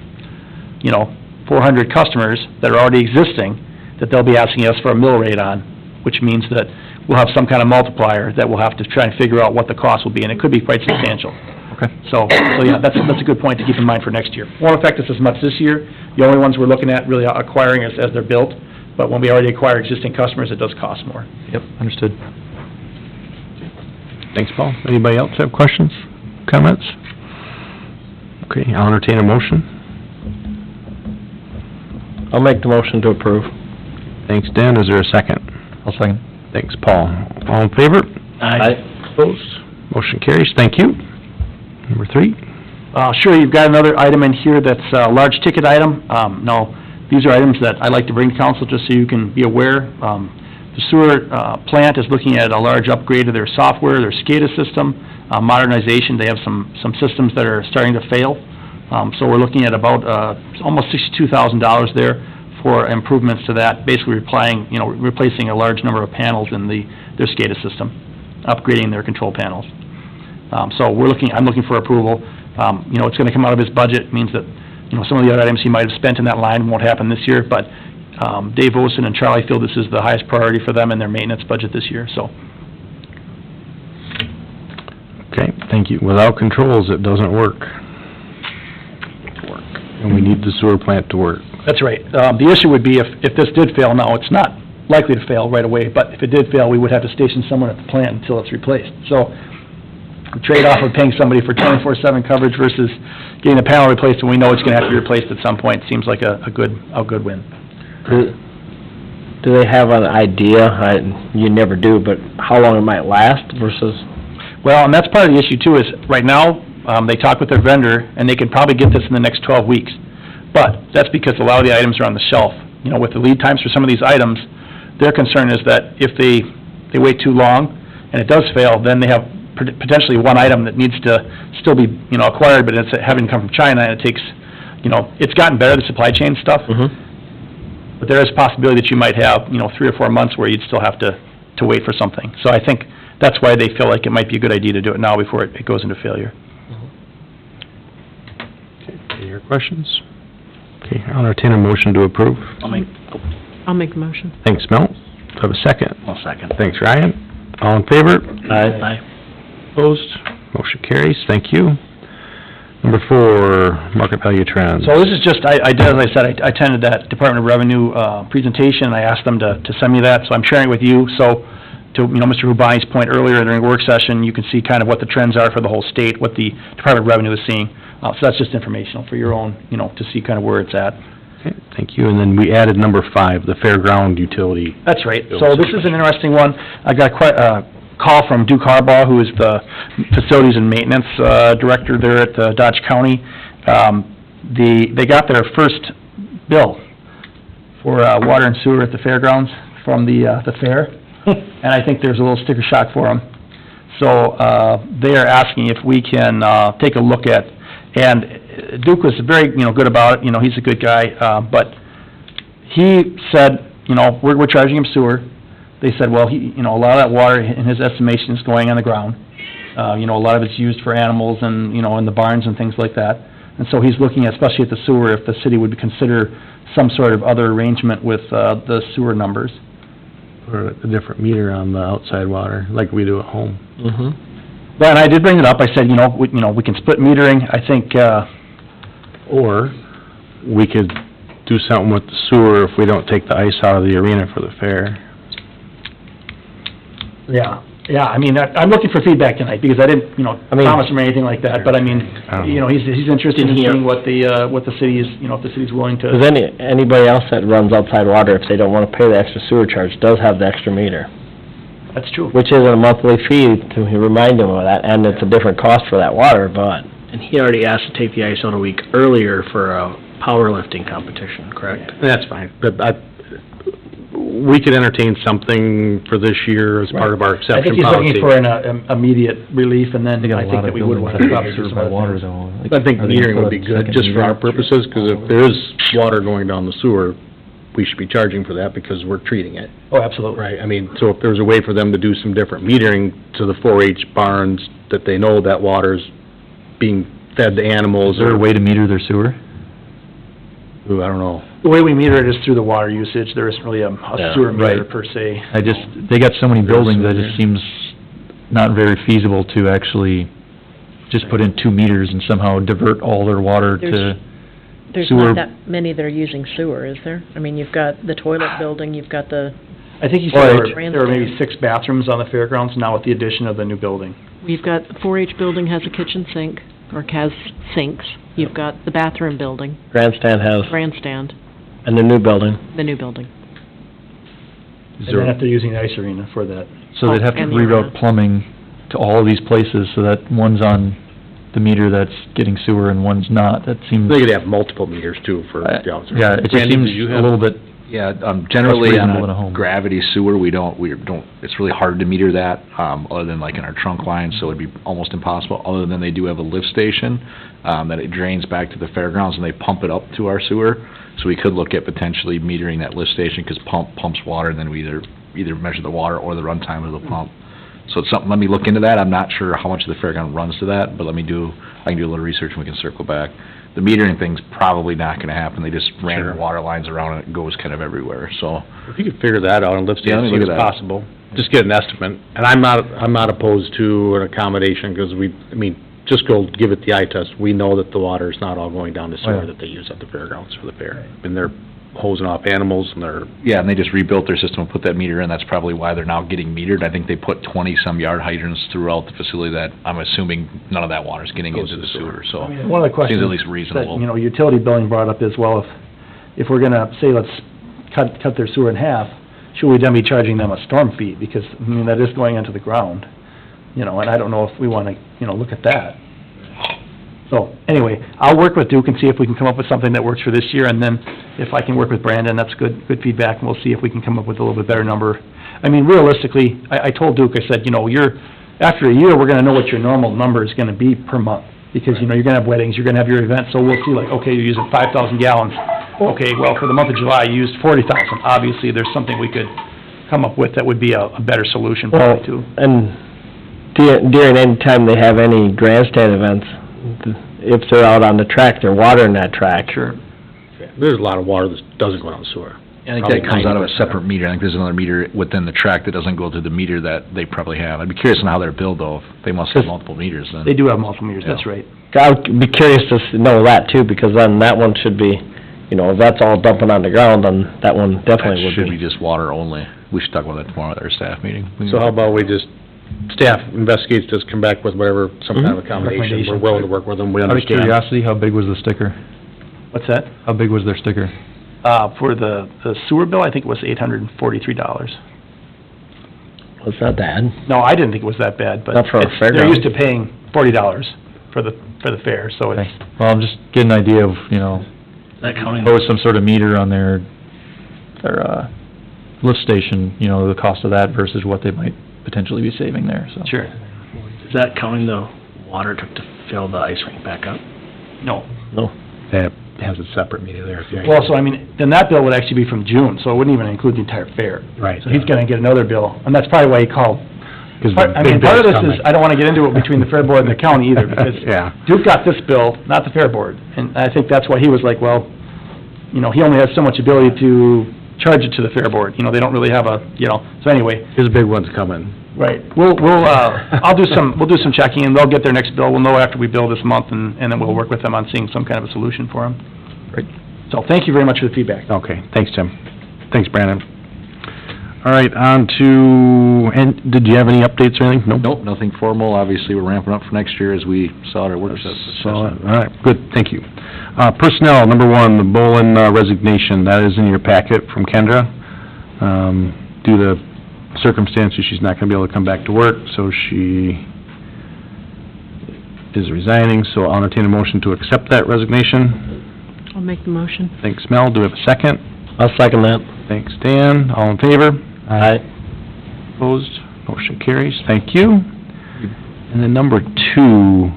400 customers that are already existing, that they'll be asking us for a mill rate on, which means that we'll have some kind of multiplier that we'll have to try and figure out what the cost will be, and it could be quite substantial. Okay. So yeah, that's a good point to keep in mind for next year. Won't affect us as much this year. The only ones we're looking at really acquiring as they're built, but when we already acquire existing customers, it does cost more. Yep, understood. Thanks, Paul. Anybody else have questions, comments? Okay, I'll entertain a motion. I'll make the motion to approve. Thanks, Dan. Is there a second? I'll second. Thanks, Paul. All in favor? Opposed? Motion carries. Thank you. Number 3. Sure, you've got another item in here that's a large ticket item. Now, these are items that I like to bring to council just so you can be aware. The sewer plant is looking at a large upgrade of their software, their SCADA system, modernization. They have some systems that are starting to fail. So we're looking at about almost $62,000 there for improvements to that, basically replacing a large number of panels in their SCADA system, upgrading their control panels. So I'm looking for approval. It's gonna come out of his budget, means that, some of the other items he might have spent in that line won't happen this year, but Dave Olson and Charlie feel this is the highest priority for them in their maintenance budget this year, so. Okay, thank you. Without controls, it doesn't work. And we need the sewer plant to work. That's right. The issue would be if this did fail now, it's not likely to fail right away, but if it did fail, we would have to station someone at the plant until it's replaced. So, the trade-off of paying somebody for 24/7 coverage versus getting the panel replaced when we know it's gonna have to be replaced at some point seems like a good win. Do they have an idea, you never do, but how long it might last versus? Well, and that's part of the issue too, is right now, they talk with their vendor, and they can probably get this in the next 12 weeks. But that's because a lot of the items are on the shelf. With the lead times for some of these items, their concern is that if they wait too long and it does fail, then they have potentially one item that needs to still be, acquired, but it's having to come from China, and it takes, it's gotten better, the supply chain stuff. Mm-hmm. But there is a possibility that you might have, 3 or 4 months where you'd still have to wait for something. So I think that's why they feel like it might be a good idea to do it now before it goes into failure. Any other questions? Okay, I'll entertain a motion to approve. I'll make the motion. Thanks, Mel. Do I have a second? I'll second. Thanks, Ryan. All in favor? Aye. Opposed? Motion carries. Thank you. Number 4, market value trends. So this is just, I did, as I said, I attended that Department of Revenue presentation, and I asked them to send me that, so I'm sharing it with you. So, to Mr. Hubani's point earlier during the work session, you can see kind of what the trends are for the whole state, what the Department of Revenue is seeing. So that's just informational for your own, to see kind of where it's at. Okay, thank you. And then we added number 5, the fairground utility. That's right. So this is an interesting one. I got quite a call from Duke Harbaugh, who is the Facilities and Maintenance Director there at Dodge County. They got their first bill for water and sewer at the fairgrounds from the fair, and I think there's a little sticker shock for them. So they are asking if we can take a look at, and Duke was very good about it. He's a good guy, but he said, we're charging him sewer. They said, well, a lot of that water, in his estimation, is going on the ground. A lot of it's used for animals and, in the barns and things like that. And so he's looking at, especially at the sewer, if the city would consider some sort of other arrangement with the sewer numbers. or a different meter on the outside water, like we do at home. Mm-hmm. But I did bring it up, I said, we can split metering, I think, Or we could do something with the sewer if we don't take the ice out of the arena for the fair. yeah, I mean, I'm looking for feedback tonight, because I didn't, promise him anything like that, but I mean, he's interested in seeing what the city is, if the city's willing to. Because anybody else that runs outside water, if they don't want to pay the extra sewer charge, does have the extra meter, That's true. which is a monthly fee to remind them of that, and it's a different cost for that water, but... And he already asked to take the ice out a week earlier for a powerlifting competition, correct? That's fine, but we could entertain something for this year as part of our I think exception he's policy. looking for an immediate relief, and then They got I a think lot that of we would buildings want that to are probably do served some by other water, things. though. Like, I think are they gonna metering put would be a good, second just for our meter? purposes, because if there is water going down the sewer, we should be charging for that because we're treating it, Oh, absolutely. right? I mean, so if there's a way for them to do some different metering to the 4-H barns, that they know that water's being fed to animals, Is there a or, way to meter their sewer? ooh, I don't know. The way we meter it is through the water usage, there isn't really a Yeah, sewer meter right. per se. They got so many buildings, that just seems not very feasible to actually just put in 2 meters and somehow divert all their water to... There's Sewer. not that many that are using sewer, is there? I mean, you've got the toilet building, you've got the, I think you said Or there were maybe 6 bathrooms on the fairgrounds now with the addition of the new building. we've got, the 4-H building has a kitchen sink, or has sinks. You've got the bathroom building, Grandstand has, grandstand, and the new building. the new building. And then if they're using the ice arena for that. So they'd have to And the reroute arena. plumbing to all of these places, so that one's on the meter that's getting sewer and one's not. That seems... They could have multiple meters too for the officers. Yeah, it just Randy, seems did you a have- little bit... Yeah, generally reasonable on at a home. a gravity sewer, we don't, it's really hard to meter that, other than like in our trunk line, so it'd be almost impossible, other than they do have a lift station, that it drains back to the fairgrounds and they pump it up to our sewer. So we could look at potentially metering that lift station, because pumps water, and then we either measure the water or the runtime of the pump. So it's something, let me look into that. I'm not sure how much the fairground runs to that, but I can do a little research and we can circle back. The metering thing's probably not gonna happen. They just ran Sure. water lines around and it goes kind of everywhere, so. If you could figure that out and lift Yeah, it let as me soon look as at that. possible, just get an estimate. And I'm not opposed to an accommodation, because just go give it the eye test. We know that the water's not all going down the Oh, sewer yeah. that they use at the fairgrounds for the fair. And they're hosing off animals, and they're, Yeah, and they just rebuilt their system and put that meter in. That's probably why they're now getting metered. I think they put 20-some yard hydrants throughout the facility that I'm assuming none of that water's getting Goes into to the the sewer. sewer, so. I mean, one of the questions Seems at least that, reasonable. utility billing brought up is, well, if we're gonna say, let's cut their sewer in half, should we then be charging them a storm fee? Because, that is going into the ground, and I don't know if we wanna, look at that. So, anyway, I'll work with Duke and see if we can come up with something that works for this year, and then if I can work with Brandon, that's good feedback, and we'll see if we can come up with a little bit better number. I mean, realistically, I told Duke, I said, after a year, we're gonna know what your normal number is gonna be per month, because, you're gonna have weddings, you're gonna have your events, so we'll see, like, okay, you're using 5,000 gallons. Okay, well, for the month of July, you used 40,000. Obviously, there's something we could come up with that would be a better solution Well, probably, too. and during any time they have any grandstand events, if they're out on the track, they're watering that track. Sure. there's a lot of water that doesn't go down the sewer. I think that comes out of a separate meter. I think there's another meter within the track that doesn't go to the meter that they probably have. I'd be curious on how they're billed, though. If they must have multiple meters then. They do have multiple meters, that's right. I'd be curious to know that too, because then that one should be, if that's all dumping on the ground, then that one definitely That would should be be. just water only. We should talk about that tomorrow at our staff meeting. So how about we just, staff investigates this, come back with whatever, some kind of accommodation, we're Recommendation. willing to work with them, we Out of understand. curiosity, how big was the sticker? What's that? How big was their sticker? For the sewer bill, I think it was $843. It's not bad. No, I didn't think it was that bad, but Not for a they're fairground. used to paying $40 for the fair, so it's, Okay. Well, I'm just getting an idea of, That counting. there was some sort of meter on their lift station, the cost of that versus what they might potentially be saving there, so. sure. Is that counting the water it took to fill the ice rink back up? No. No. That has a separate meter there. if you- Well, so I mean, then that bill would actually be from June, so it wouldn't even include the entire fair. Right. So he's gonna get another bill, and that's probably why he called. 'Cause Part the of big this bill's is, coming. I don't wanna get into it between the fair board and the county either, because Yeah. Duke got this bill, not the fair board, and I think that's why he was like, well, he only has so much ability to charge it to the Fair Board. You know, they don't really have a, so anyway. His big one's coming. Right. We'll we'll do some checking, and they'll get their next bill. We'll know after we bill this month, and then we'll work with them on seeing some kind of a solution for them. Great. So thank you very much for the feedback. Okay, thanks, Tim. Thanks, Brandon. All right, on to, and did you have any updates or anything? Nope, nothing formal. Obviously, we're ramping up for next year as we saw at our work session. All right, good, thank you. Personnel, number one, the Bolin resignation, that is in your packet from Kendra. Due to circumstances, she's not gonna be able to come back to work, so she is resigning, so I'll entertain a motion to accept that resignation. I'll make the motion. Thanks, Mel. Do we have a second? I'll second that. Thanks, Dan. All in favor? Aye. Opposed? Motion carries. Thank you. And then number two,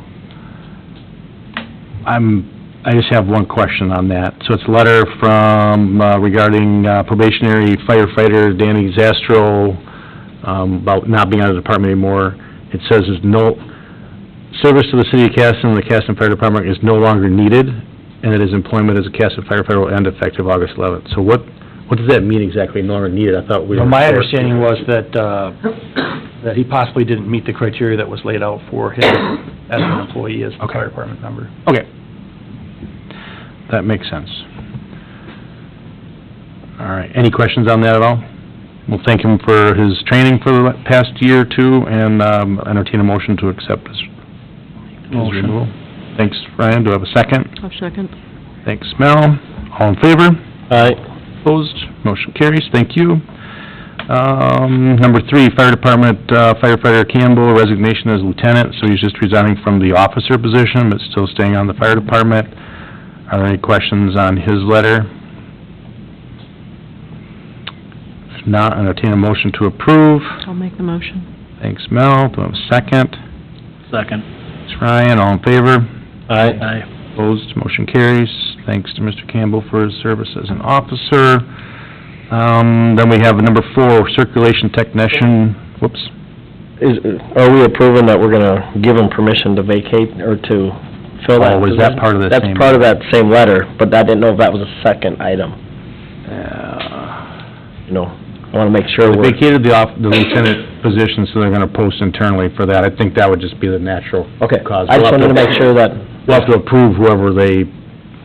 I just have one question on that. So it's a letter from, regarding probationary firefighter Danny Zastro, about not being out of the department anymore. It says there's no, service to the city of Casson and the Casson Fire Department is no longer needed, and that his employment as a Casson firefighter will end effective August 11th. So what does that mean exactly, no longer needed? I thought we were... Well, my understanding was that, that he possibly didn't meet the criteria that was laid out for him as an employee, as a fire department member. Okay. That makes sense. All right, any questions on that at all? We'll thank him for his training for the past year or two, and entertain a motion to accept his removal. Thanks, Ryan. Do I have a second? I'll second. Thanks, Mel. All in favor? Aye. Opposed? Motion carries. Thank you. Number three, Fire Department firefighter Campbell, resignation as lieutenant, so he's just resigning from the officer position, but still staying on the fire department. Are there any questions on his letter? If not, entertain a motion to approve. I'll make the motion. Thanks, Mel. Do I have a second? Second. Thanks, Ryan. All in favor? Aye. Aye. Opposed? Motion carries. Thanks to Mr. Campbell for his service as an officer. Then we have number four, circulation technician, whoops. Are we approving that we're gonna give him permission to vacate or to fill that? Oh, was that part of the same? That's part of that same letter, but I didn't know if that was a second item. You know, I wanna make sure They we're... vacated the lieutenant position, so they're gonna post internally for that. I think that would just be the natural Okay, cause. I just wanted to make sure that... We'll have to approve whoever they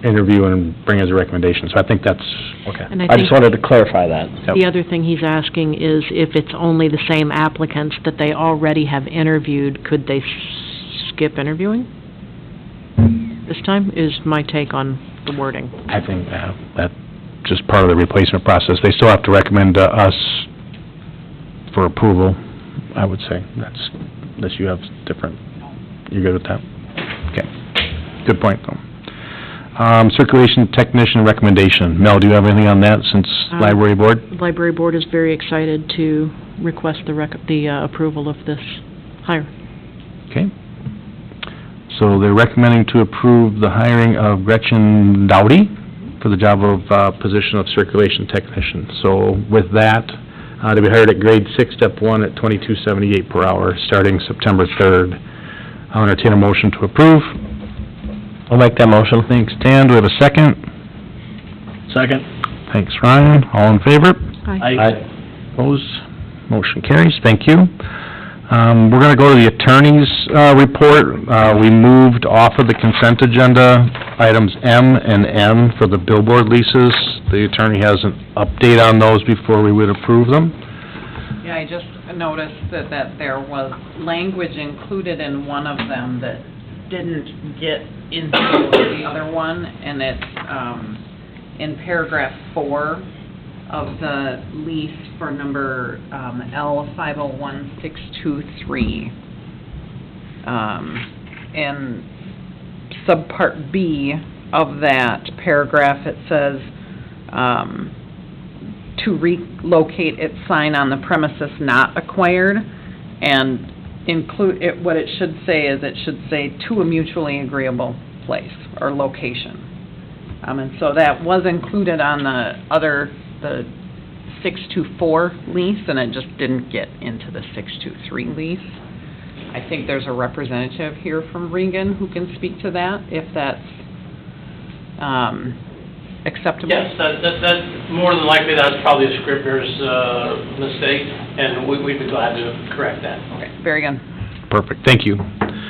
interview and bring as a recommendation, so I think that's... Okay, And I I just think- wanted to clarify that. The other thing he's asking is if it's only the same applicants that they already have interviewed, could they skip interviewing this time, is my take on the wording. I think that's just part of the replacement process. They still have to recommend to us for approval, I would say. That's, unless you have different, you're good with that? Okay, good point, though. Circulation technician recommendation. Mel, do you have anything on that since library board? The library board is very excited to request the approval of this hire. Okay. So they're recommending to approve the hiring of Gretchen Dowdy for the job of position of circulation technician. So with that, to be hired at grade 6, step 1 at $22.78 per hour, starting September 3rd. I'll entertain a motion to approve. I'll make that motion. Thanks, Dan. Do we have a second? Second. Thanks, Ryan. All in favor? Aye. Opposed? Motion carries. Thank you. We're gonna go to the attorney's, report. We moved off of the consent agenda, items M and N for the billboard leases. The attorney has an update on those before we would approve them. Yeah, I just noticed that there was language included in one of them that didn't get into the other one, and it's, in paragraph 4 of the lease for number, L501623. In subpart B of that paragraph, it says, to relocate its sign on the premises not acquired, and include, what it should say is, it should say, to a mutually agreeable place or location. And so that was included on the 624 lease, and it just didn't get into the 623 lease. I think there's a representative here from Regan who can speak to that, if that's, acceptable? Yes, that's, more than likely, that's probably a Scribner's, mistake, and we'd be glad to correct that. Okay, very good. Perfect, thank you.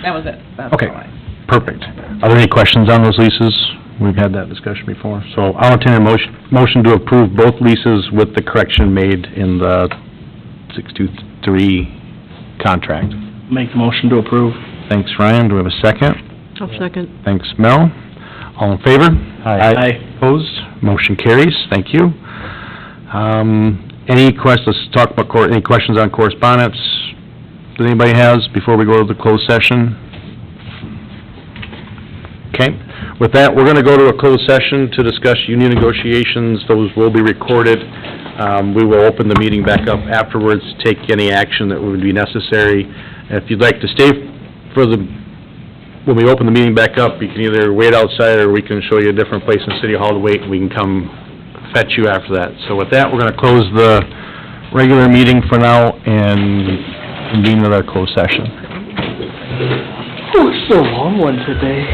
That was it. That's Okay. all I... Perfect. Are there any questions on those leases? We've had that discussion before. So I'll entertain a motion to approve both leases with the correction made in the 623 contract. Make the motion to approve. Thanks, Ryan. Do we have a second? I'll second. Thanks, Mel. All in favor? Aye. Opposed? Motion carries. Thank you. Any let's talk about any questions on correspondence that anybody has before we go to the closed session? Okay. With that, we're gonna go to a closed session to discuss union negotiations. Those will be recorded. We will open the meeting back up afterwards, take any action that would be necessary. If you'd like to stay for when we open the meeting back up, you can either wait outside, or we can show you a different place in City Hall to wait, and we can come fetch you after that. So with that, we're gonna close the regular meeting for now and convene with our closed session. Oh, it's a long one today.